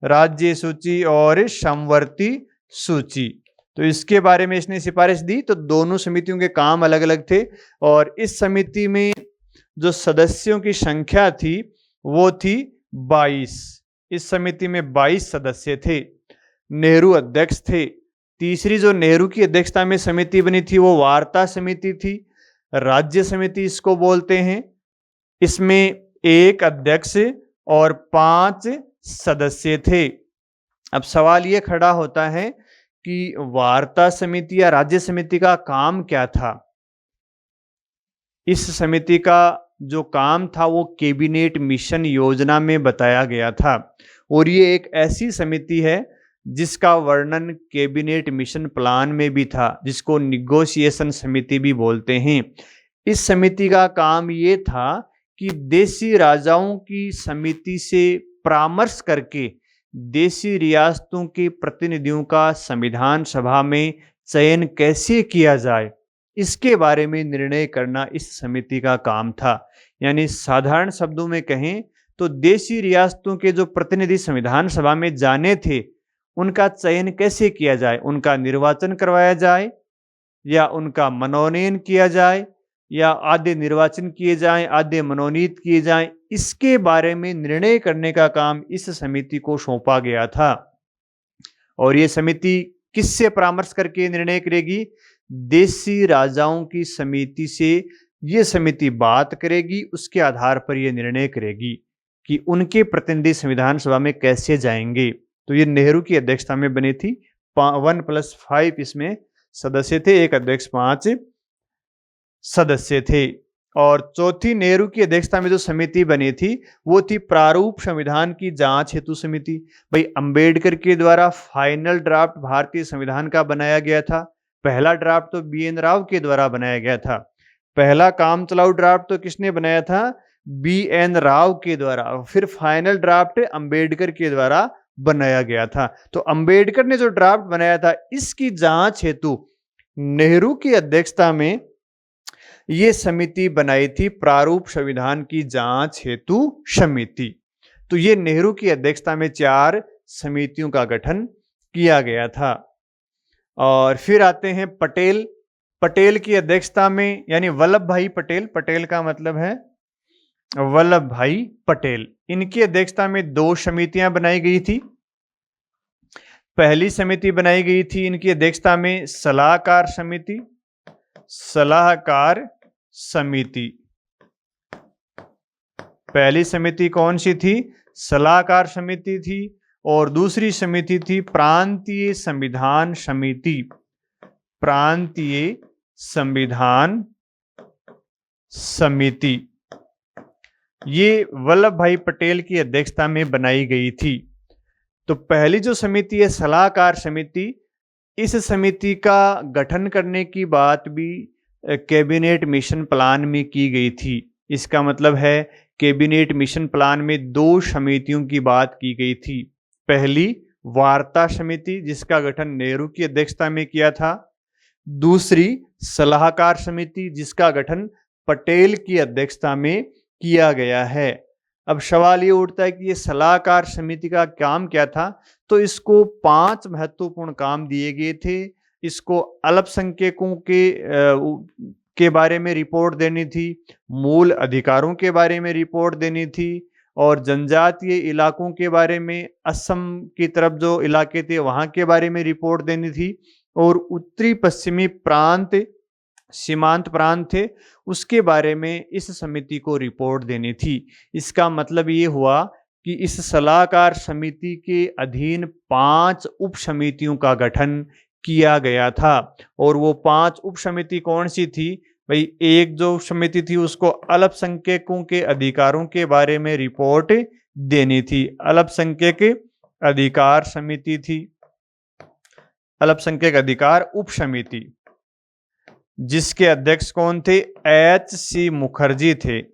S1: राज्य सूची और समवर्ती सूची। तो इसके बारे में इसने सिफारिश दी। तो दोनों समितियों के काम अलग अलग थे और इस समिति में जो सदस्यों की संख्या थी वो थी 22। इस समिति में 22 सदस्य थे। नेहरू अध्यक्ष थे। तीसरी जो नेहरू की अध्यक्षता में समिति बनी थी वो वार्ता समिति थी, राज्य समिति इसको बोलते हैं। इसमें 1 अध्यक्ष और 5 सदस्य थे। अब सवाल ये खड़ा होता है कि वार्ता समिति या राज्य समिति का काम क्या था। इस समिति का जो काम था वो कैबिनेट मिशन योजना में बताया गया था और ये एक ऐसी समिति है जिसका वर्णन कैबिनेट मिशन प्लान में भी था, जिसको निगोशिएशन समिति भी बोलते हैं। इस समिति का काम ये था कि देशी राजाओं की समिति से परामर्श करके देशी रियासतों के प्रतिनिधियों का संविधान सभा में चयन कैसे किया जाए, इसके बारे में निर्णय करना इस समिति का काम था। यानी साधारण शब्दों में कहें तो देशी रियासतों के जो प्रतिनिधि संविधान सभा में जाने थे उनका चयन कैसे किया जाए, उनका निर्वाचन करवाया जाए या उनका मनोनयन किया जाए या आधे निर्वाचन किए जाएं, आधे मनोनीत किए जाएं, इसके बारे में निर्णय करने का काम इस समिति को सौंपा गया था। और ये समिति किससे परामर्श करके निर्णय करेगी, देशी राजाओं की समिति से ये समिति बात करेगी, उसके आधार पर यह निर्णय करेगी कि उनके प्रतिनिधि संविधान सभा में कैसे जाएंगे। तो ये नेहरू की अध्यक्षता में बनी थी। 1+5 इसमें सदस्य थे, 1 अध्यक्ष 5 सदस्य थे। और चौथी नेहरू की अध्यक्षता में जो समिति बनी थी वो थी प्रारूप संविधान की जांच हेतु समिति। भाई अंबेडकर के द्वारा फाइनल ड्राफ्ट भारतीय संविधान का बनाया गया था। पहला ड्राफ्ट तो BN राव के द्वारा बनाया गया था। पहला काम चलाऊ ड्राफ्ट तो किसने बनाया था, BN राव के द्वारा। फिर फाइनल ड्राफ्ट अंबेडकर के द्वारा बनाया गया था। तो अंबेडकर ने जो ड्राफ्ट बनाया था इसकी जांच हेतु नेहरू की अध्यक्षता में ये समिति बनाई थी, प्रारूप संविधान की जांच हेतु समिति। तो ये नेहरू की अध्यक्षता में 4 समितियों का गठन किया गया था। और फिर आते हैं पटेल की अध्यक्षता में, यानी वल्लभ भाई पटेल, पटेल का मतलब है वल्लभ भाई पटेल, इनकी अध्यक्षता में 2 समितियां बनाई गई थी। पहली समिति बनाई गई थी इनकी अध्यक्षता में सलाहकार समिति। पहली समिति कौन सी थी, सलाहकार समिति थी। और दूसरी समिति थी प्रांतीय संविधान समिति। प्रांतीय संविधान समिति ये वल्लभ भाई पटेल की अध्यक्षता में बनाई गई थी। तो पहली जो समिति है सलाहकार समिति, इस समिति का गठन करने की बात भी कैबिनेट मिशन प्लान में की गई थी। इसका मतलब है कैबिनेट मिशन प्लान में 2 समितियों की बात की गई थी। पहली वार्ता समिति जिसका गठन नेहरू की अध्यक्षता में किया था, दूसरी सलाहकार समिति जिसका गठन पटेल की अध्यक्षता में किया गया है। अब सवाल ये उठता है कि ये सलाहकार समिति का काम क्या था, तो इसको 5 महत्वपूर्ण काम दिए गए थे। इसको अल्पसंख्यकों के बारे में रिपोर्ट देनी थी, मूल अधिकारों के बारे में रिपोर्ट देनी थी और जनजातीय इलाकों के बारे में, असम की तरफ जो इलाके थे वहां के बारे में रिपोर्ट देनी थी और उत्तरी पश्चिमी प्रांत, सीमांत प्रांत थे, उसके बारे में इस समिति को रिपोर्ट देनी थी। इसका मतलब ये हुआ कि इस सलाहकार समिति के अधीन 5 उप समितियों का गठन किया गया था। और वो 5 उप समिति कौन सी थी भाई? एक जो समिति थी उसको अल्पसंख्यकों के अधिकारों के बारे में रिपोर्ट देनी थी, अल्पसंख्यक अधिकार समिति थी, अल्पसंख्यक अधिकार उप समिति, जिसके अध्यक्ष कौन थे? H.C. मुखर्जी थे।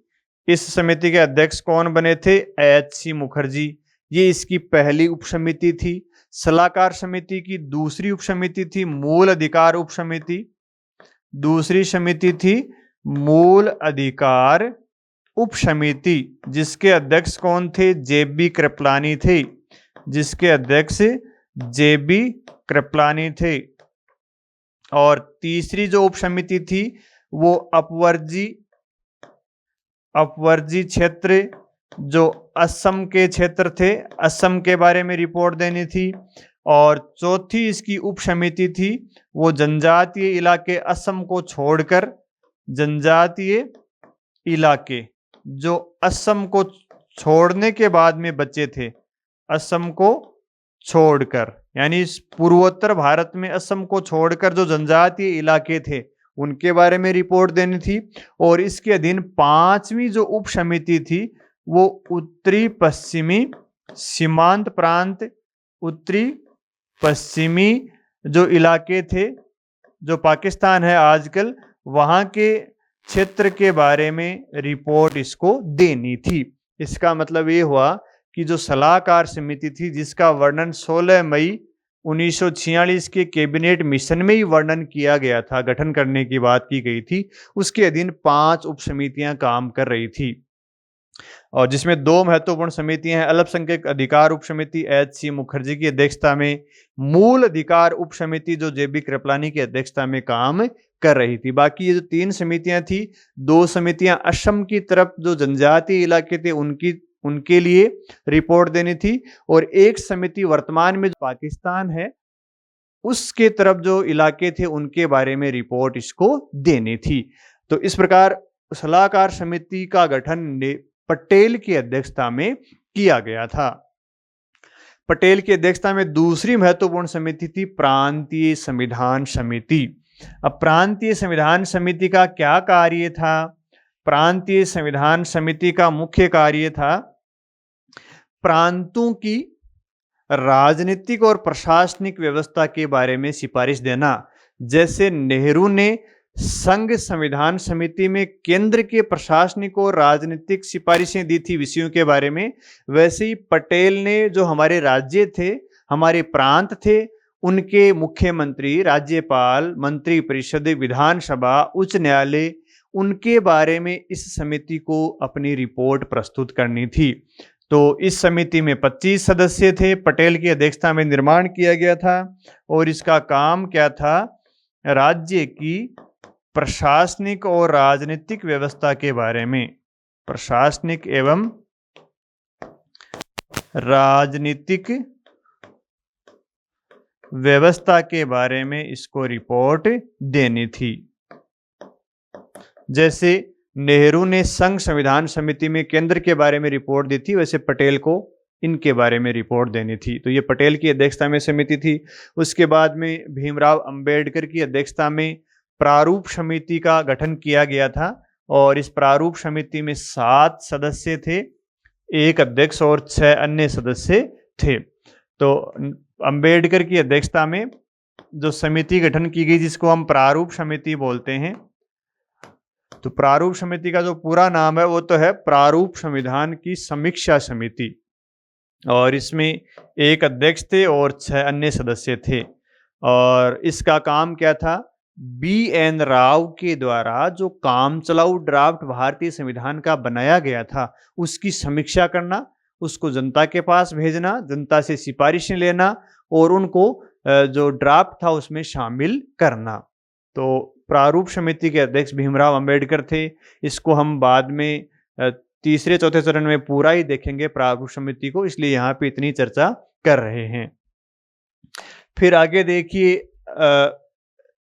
S1: इस समिति के अध्यक्ष कौन बने थे? H.C. मुखर्जी। ये इसकी पहली उप समिति थी। सलाहकार समिति की दूसरी उप समिति थी मूल अधिकार उप समिति, दूसरी समिति थी मूल अधिकार उप समिति, जिसके अध्यक्ष कौन थे? J.B. कृपलानी थे, जिसके अध्यक्ष J.B. कृपलानी थे। और तीसरी जो उप समिति थी वो अपवर्जी क्षेत्र, जो असम के क्षेत्र थे, असम के बारे में रिपोर्ट देनी थी। और चौथी इसकी उप समिति थी वो जनजातीय इलाके, असम को छोड़कर जनजातीय इलाके जो असम को छोड़ने के बाद में बचे थे, असम को छोड़कर, यानी पूर्वोत्तर भारत में असम को छोड़कर जो जनजातीय इलाके थे उनके बारे में रिपोर्ट देनी थी। और इसके अधीन 5वीं जो उप समिति थी वो उत्तरी पश्चिमी सीमांत प्रांत, उत्तरी पश्चिमी जो इलाके थे, जो पाकिस्तान है आजकल, वहां के क्षेत्र के बारे में रिपोर्ट इसको देनी थी। इसका मतलब ये हुआ कि जो सलाहकार समिति थी जिसका वर्णन 16 मई 1946 के कैबिनेट मिशन में ही वर्णन किया गया था, गठन करने की बात की गई थी, उसके अधीन 5 उप समितियां काम कर रही थी। और जिसमें 2 महत्वपूर्ण समितियां हैं, अल्पसंख्यक अधिकार उप समिति H.C. मुखर्जी की अध्यक्षता में, मूल अधिकार उप समिति जो J.B. कृपलानी की अध्यक्षता में काम कर रही थी। बाकी ये जो 3 समितियां थी, 2 समितियां असम की तरफ जो जनजातीय इलाके थे उनके लिए रिपोर्ट देनी थी और एक समिति वर्तमान में जो पाकिस्तान है उसके तरफ जो इलाके थे उनके बारे में रिपोर्ट इसको देनी थी। तो इस प्रकार सलाहकार समिति का गठन पटेल की अध्यक्षता में किया गया था। पटेल की अध्यक्षता में दूसरी महत्वपूर्ण समिति थी प्रांतीय संविधान समिति। अब प्रांतीय संविधान समिति का क्या कार्य था? प्रांतीय संविधान समिति का मुख्य कार्य था प्रांतों की राजनीतिक और प्रशासनिक व्यवस्था के बारे में सिफारिश देना। जैसे नेहरू ने संघ संविधान समिति में केंद्र के प्रशासनिक और राजनीतिक सिफारिशें दी थी विषयों के बारे में, वैसे ही पटेल ने जो हमारे राज्य थे, हमारे प्रांत थे, उनके मुख्यमंत्री, राज्यपाल, मंत्री परिषद, विधानसभा, उच्च न्यायालय, उनके बारे में इस समिति को अपनी रिपोर्ट प्रस्तुत करनी थी। तो इस समिति में 25 सदस्य थे, पटेल की अध्यक्षता में निर्माण किया गया था और इसका काम क्या था? राज्य की प्रशासनिक और राजनीतिक व्यवस्था के बारे में, प्रशासनिक एवं राजनीतिक व्यवस्था के बारे में इसको रिपोर्ट देनी थी। जैसे नेहरू ने संघ संविधान समिति में केंद्र के बारे में रिपोर्ट दी थी, वैसे पटेल को इनके बारे में रिपोर्ट देनी थी। तो ये पटेल की अध्यक्षता में समिति थी। उसके बाद में भीमराव अंबेडकर की अध्यक्षता में प्रारूप समिति का गठन किया गया था और इस प्रारूप समिति में 7 सदस्य थे, 1 अध्यक्ष और 6 अन्य सदस्य थे। तो अंबेडकर की अध्यक्षता में जो समिति गठन की गई जिसको हम प्रारूप समिति बोलते हैं, तो प्रारूप समिति का जो पूरा नाम है वो तो है प्रारूप संविधान की समीक्षा समिति, और इसमें एक अध्यक्ष थे और 6 अन्य सदस्य थे। और इसका काम क्या था? बी.एन. राव के द्वारा जो काम चलाऊ ड्राफ्ट भारतीय संविधान का बनाया गया था उसकी समीक्षा करना, उसको जनता के पास भेजना, जनता से सिफारिशें लेना और उनको जो ड्राफ्ट था उसमें शामिल करना। तो प्रारूप समिति के अध्यक्ष भीमराव अंबेडकर थे। इसको हम बाद में तीसरे चौथे चरण में पूरा ही देखेंगे प्रारूप समिति को, इसलिए यहाँ पे इतनी चर्चा कर रहे हैं। फिर आगे देखिए,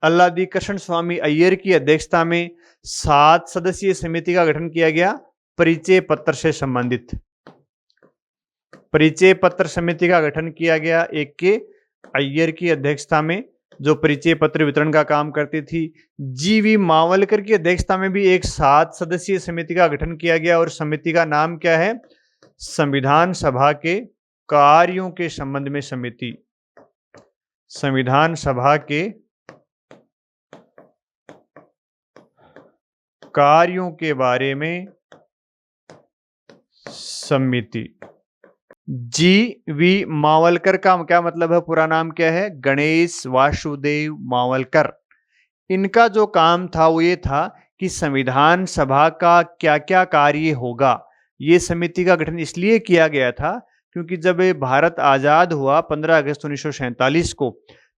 S1: अल्लादी कृष्ण स्वामी अय्यर की अध्यक्षता में 7 सदस्यीय समिति का गठन किया गया परिचय पत्र से संबंधित। परिचय पत्र समिति का गठन किया गया एक के अय्यर की अध्यक्षता में, जो परिचय पत्र वितरण का काम करती थी। जी.वी. मावलकर की अध्यक्षता में भी एक 7 सदस्यीय समिति का गठन किया गया और समिति का नाम क्या है? संविधान सभा के कार्यों के संबंध में समिति। संविधान सभा के कार्यों के बारे में समिति। जी.वी. मावलकर का क्या मतलब है? पूरा नाम क्या है? गणेश वासुदेव मावलकर। इनका जो काम था वो ये था कि संविधान सभा का क्या क्या कार्य होगा। ये समिति का गठन इसलिए किया गया था क्योंकि जब भारत आज़ाद हुआ 15 अगस्त 1947 को,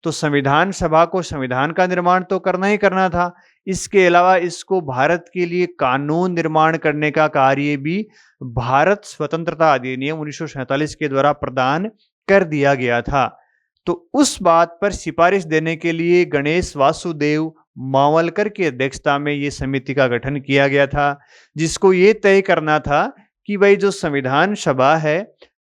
S1: तो संविधान सभा को संविधान का निर्माण तो करना ही करना था, इसके अलावा इसको भारत के लिए कानून निर्माण करने का कार्य भी भारत स्वतंत्रता अधिनियम 1947 के द्वारा प्रदान कर दिया गया था। तो उस बात पर सिफारिश देने के लिए गणेश वासुदेव मावलकर की अध्यक्षता में ये समिति का गठन किया गया था, जिसको ये तय करना था कि भाई जो संविधान सभा है,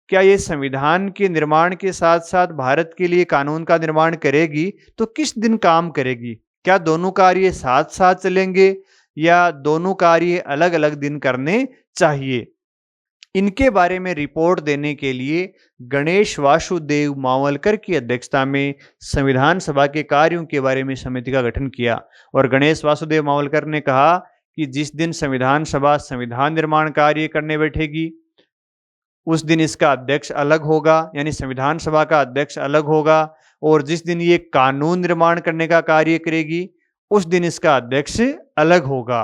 S1: क्या ये संविधान के निर्माण के साथ साथ भारत के लिए कानून का निर्माण करेगी, तो किस दिन काम करेगी? क्या दोनों कार्य साथ साथ चलेंगे या दोनों कार्य अलग अलग दिन करने चाहिए? इनके बारे में रिपोर्ट देने के लिए गणेश वासुदेव मावलकर की अध्यक्षता में संविधान सभा के कार्यों के बारे में समिति का गठन किया। और गणेश वासुदेव मावलकर ने कहा कि जिस दिन संविधान सभा संविधान निर्माण कार्य करने बैठेगी उस दिन इसका अध्यक्ष अलग होगा, यानी संविधान सभा का अध्यक्ष अलग होगा, और जिस दिन ये कानून निर्माण करने का कार्य करेगी उस दिन इसका अध्यक्ष अलग होगा।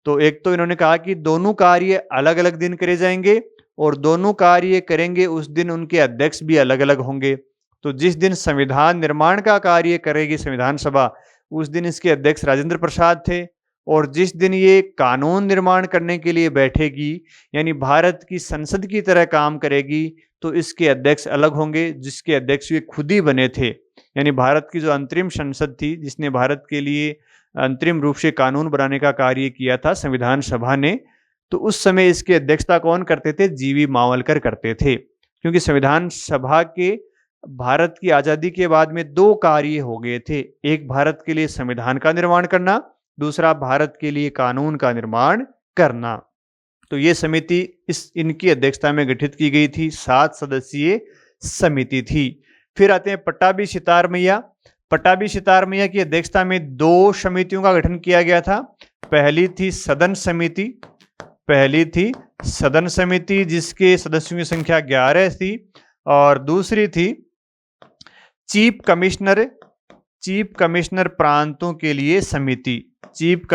S1: तो एक तो इन्होंने कहा कि दोनों कार्य अलग अलग दिन करे जाएंगे और दोनों कार्य करेंगे उस दिन उनके अध्यक्ष भी अलग अलग होंगे। तो जिस दिन संविधान निर्माण का कार्य करेगी संविधान सभा उस दिन इसके अध्यक्ष राजेंद्र प्रसाद थे, और जिस दिन ये कानून निर्माण करने के लिए बैठेगी यानी भारत की संसद की तरह काम करेगी तो इसके अध्यक्ष अलग होंगे, जिसके अध्यक्ष ये खुद ही बने थे। यानी भारत की जो अंतरिम संसद थी जिसने भारत के लिए अंतरिम रूप से कानून बनाने का कार्य किया था संविधान सभा ने, तो उस समय इसकी अध्यक्षता कौन करते थे? जी.वी. मावलकर करते थे। क्योंकि संविधान सभा के भारत की आज़ादी के बाद में 2 कार्य हो गए थे, एक भारत के लिए संविधान का निर्माण करना, दूसरा भारत के लिए कानून का निर्माण करना। तो ये समिति इनकी अध्यक्षता में गठित की गई थी, 7 सदस्यीय समिति थी। फिर आते हैं पट्टाभी सितार मैया। पट्टाभी सितार मैया की अध्यक्षता में 2 समितियों का गठन किया गया था। पहली थी सदन समिति जिसके सदस्यों की संख्या 11 थी, और दूसरी थी चीफ कमिश्नर प्रांतों के लिए समिति। चीफ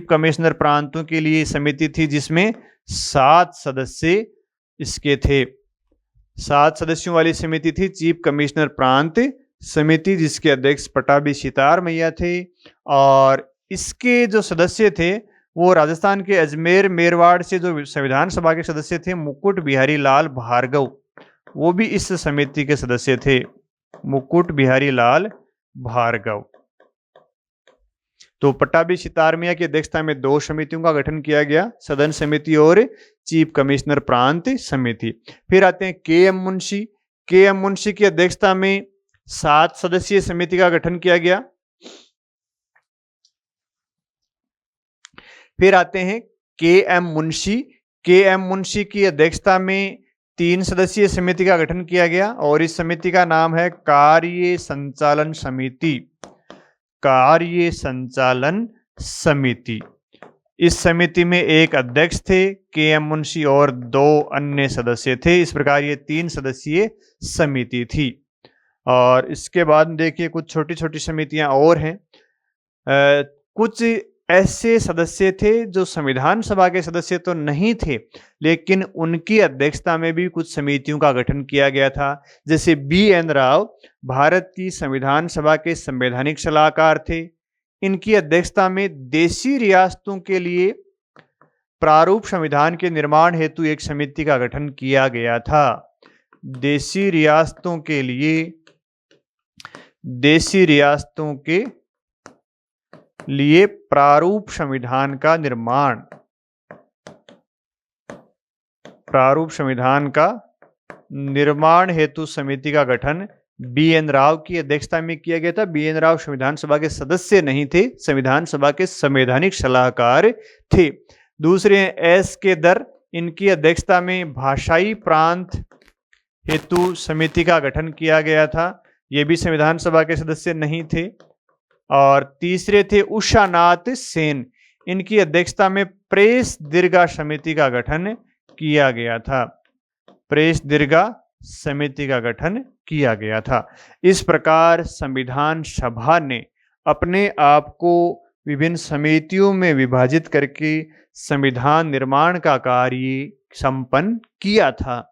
S1: कमिश्नर प्रांतों के लिए समिति थी जिसमें 7 सदस्य इसके थे। 7 सदस्यों वाली समिति थी चीफ कमिश्नर प्रांत समिति, जिसके अध्यक्ष पट्टाभी सितार मैया थे। और इसके जो सदस्य थे वो राजस्थान के अजमेर मेरवाड़ से जो संविधान सभा के सदस्य थे मुकुट बिहारी लाल भार्गव, वो भी इस समिति के सदस्य थे, मुकुट बिहारी लाल भार्गव। तो पट्टाभी सितार मैया की अध्यक्षता में 2 समितियों का गठन किया गया, सदन समिति और चीफ कमिश्नर प्रांत समिति। फिर आते हैं के.एम. मुंशी की अध्यक्षता में 7 सदस्यीय समिति का गठन किया गया। फिर आते हैं के.एम. मुंशी की अध्यक्षता में 3 सदस्यीय समिति का गठन किया गया और इस समिति का नाम है कार्य संचालन समिति। कार्य संचालन समिति। इस समिति में एक अध्यक्ष थे के.एम. मुंशी और 2 अन्य सदस्य थे। इस प्रकार ये 3 सदस्यीय समिति थी। और इसके बाद देखिए कुछ छोटी छोटी समितियां और हैं। कुछ ऐसे सदस्य थे जो संविधान सभा के सदस्य तो नहीं थे, लेकिन उनकी अध्यक्षता में भी कुछ समितियों का गठन किया गया था। जैसे बी.एन. राव भारत की संविधान सभा के संवैधानिक सलाहकार थे। इनकी अध्यक्षता में देशी रियासतों के लिए प्रारूप संविधान के निर्माण हेतु एक समिति का गठन किया गया था। देशी रियासतों के लिए प्रारूप संविधान का निर्माण, प्रारूप संविधान का निर्माण हेतु समिति का गठन बी.एन. राव की अध्यक्षता में किया गया था। बी.एन. राव संविधान सभा के सदस्य नहीं थे, संविधान सभा के संवैधानिक सलाहकार थे। दूसरे एस.के. दर, इनकी अध्यक्षता में भाषाई प्रांत हेतु समिति का गठन किया गया था। ये भी संविधान सभा के सदस्य नहीं थे। और तीसरे थे उषानाथ सेन, इनकी अध्यक्षता में प्रेस दीर्घा समिति का गठन किया गया था। प्रेस दीर्घा समिति का गठन किया गया था। इस प्रकार संविधान सभा ने अपने आप को विभिन्न समितियों में विभाजित करके संविधान निर्माण का कार्य संपन्न किया था।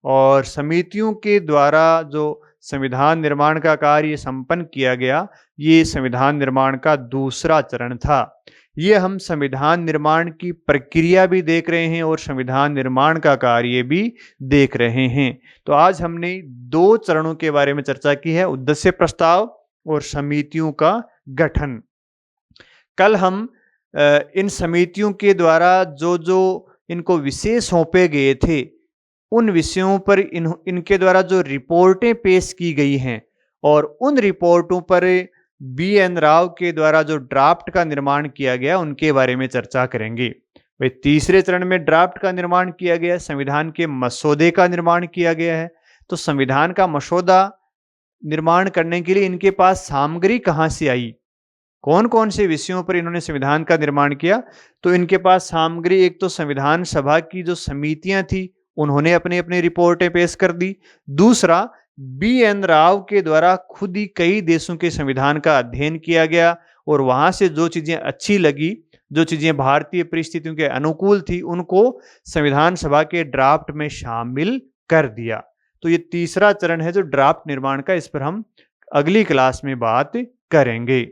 S1: और समितियों के द्वारा जो संविधान निर्माण का कार्य संपन्न किया गया, ये संविधान निर्माण का दूसरा चरण था। ये हम संविधान निर्माण की प्रक्रिया भी देख रहे हैं और संविधान निर्माण का कार्य भी देख रहे हैं। तो आज हमने 2 चरणों के बारे में चर्चा की है, उद्देश्य प्रस्ताव और समितियों का गठन। कल हम इन समितियों के द्वारा जो इनको विषय सौंपे गए थे, उन विषयों पर इनके द्वारा जो रिपोर्टें पेश की गई हैं और उन रिपोर्टों पर बी.एन. राव के द्वारा जो ड्राफ्ट का निर्माण किया गया, उनके बारे में चर्चा करेंगे। भाई तीसरे चरण में ड्राफ्ट का निर्माण किया गया, संविधान के मसौदे का निर्माण किया गया है। तो संविधान का मसौदा निर्माण करने के लिए इनके पास सामग्री कहाँ से आई, कौन कौन से विषयों पर इन्होंने संविधान का निर्माण किया? तो इनके पास सामग्री, एक तो संविधान सभा की जो समितियां थी, उन्होंने अपनी अपनी रिपोर्टें पेश कर दी। दूसरा, बी.एन. राव के द्वारा खुद ही कई देशों के संविधान का अध्ययन किया गया और वहां से जो चीजें अच्छी लगी, जो चीजें भारतीय परिस्थितियों के अनुकूल थी, उनको संविधान सभा के ड्राफ्ट में शामिल कर दिया। तो ये तीसरा चरण है जो ड्राफ्ट निर्माण का, इस पर हम अगली क्लास में बात करेंगे।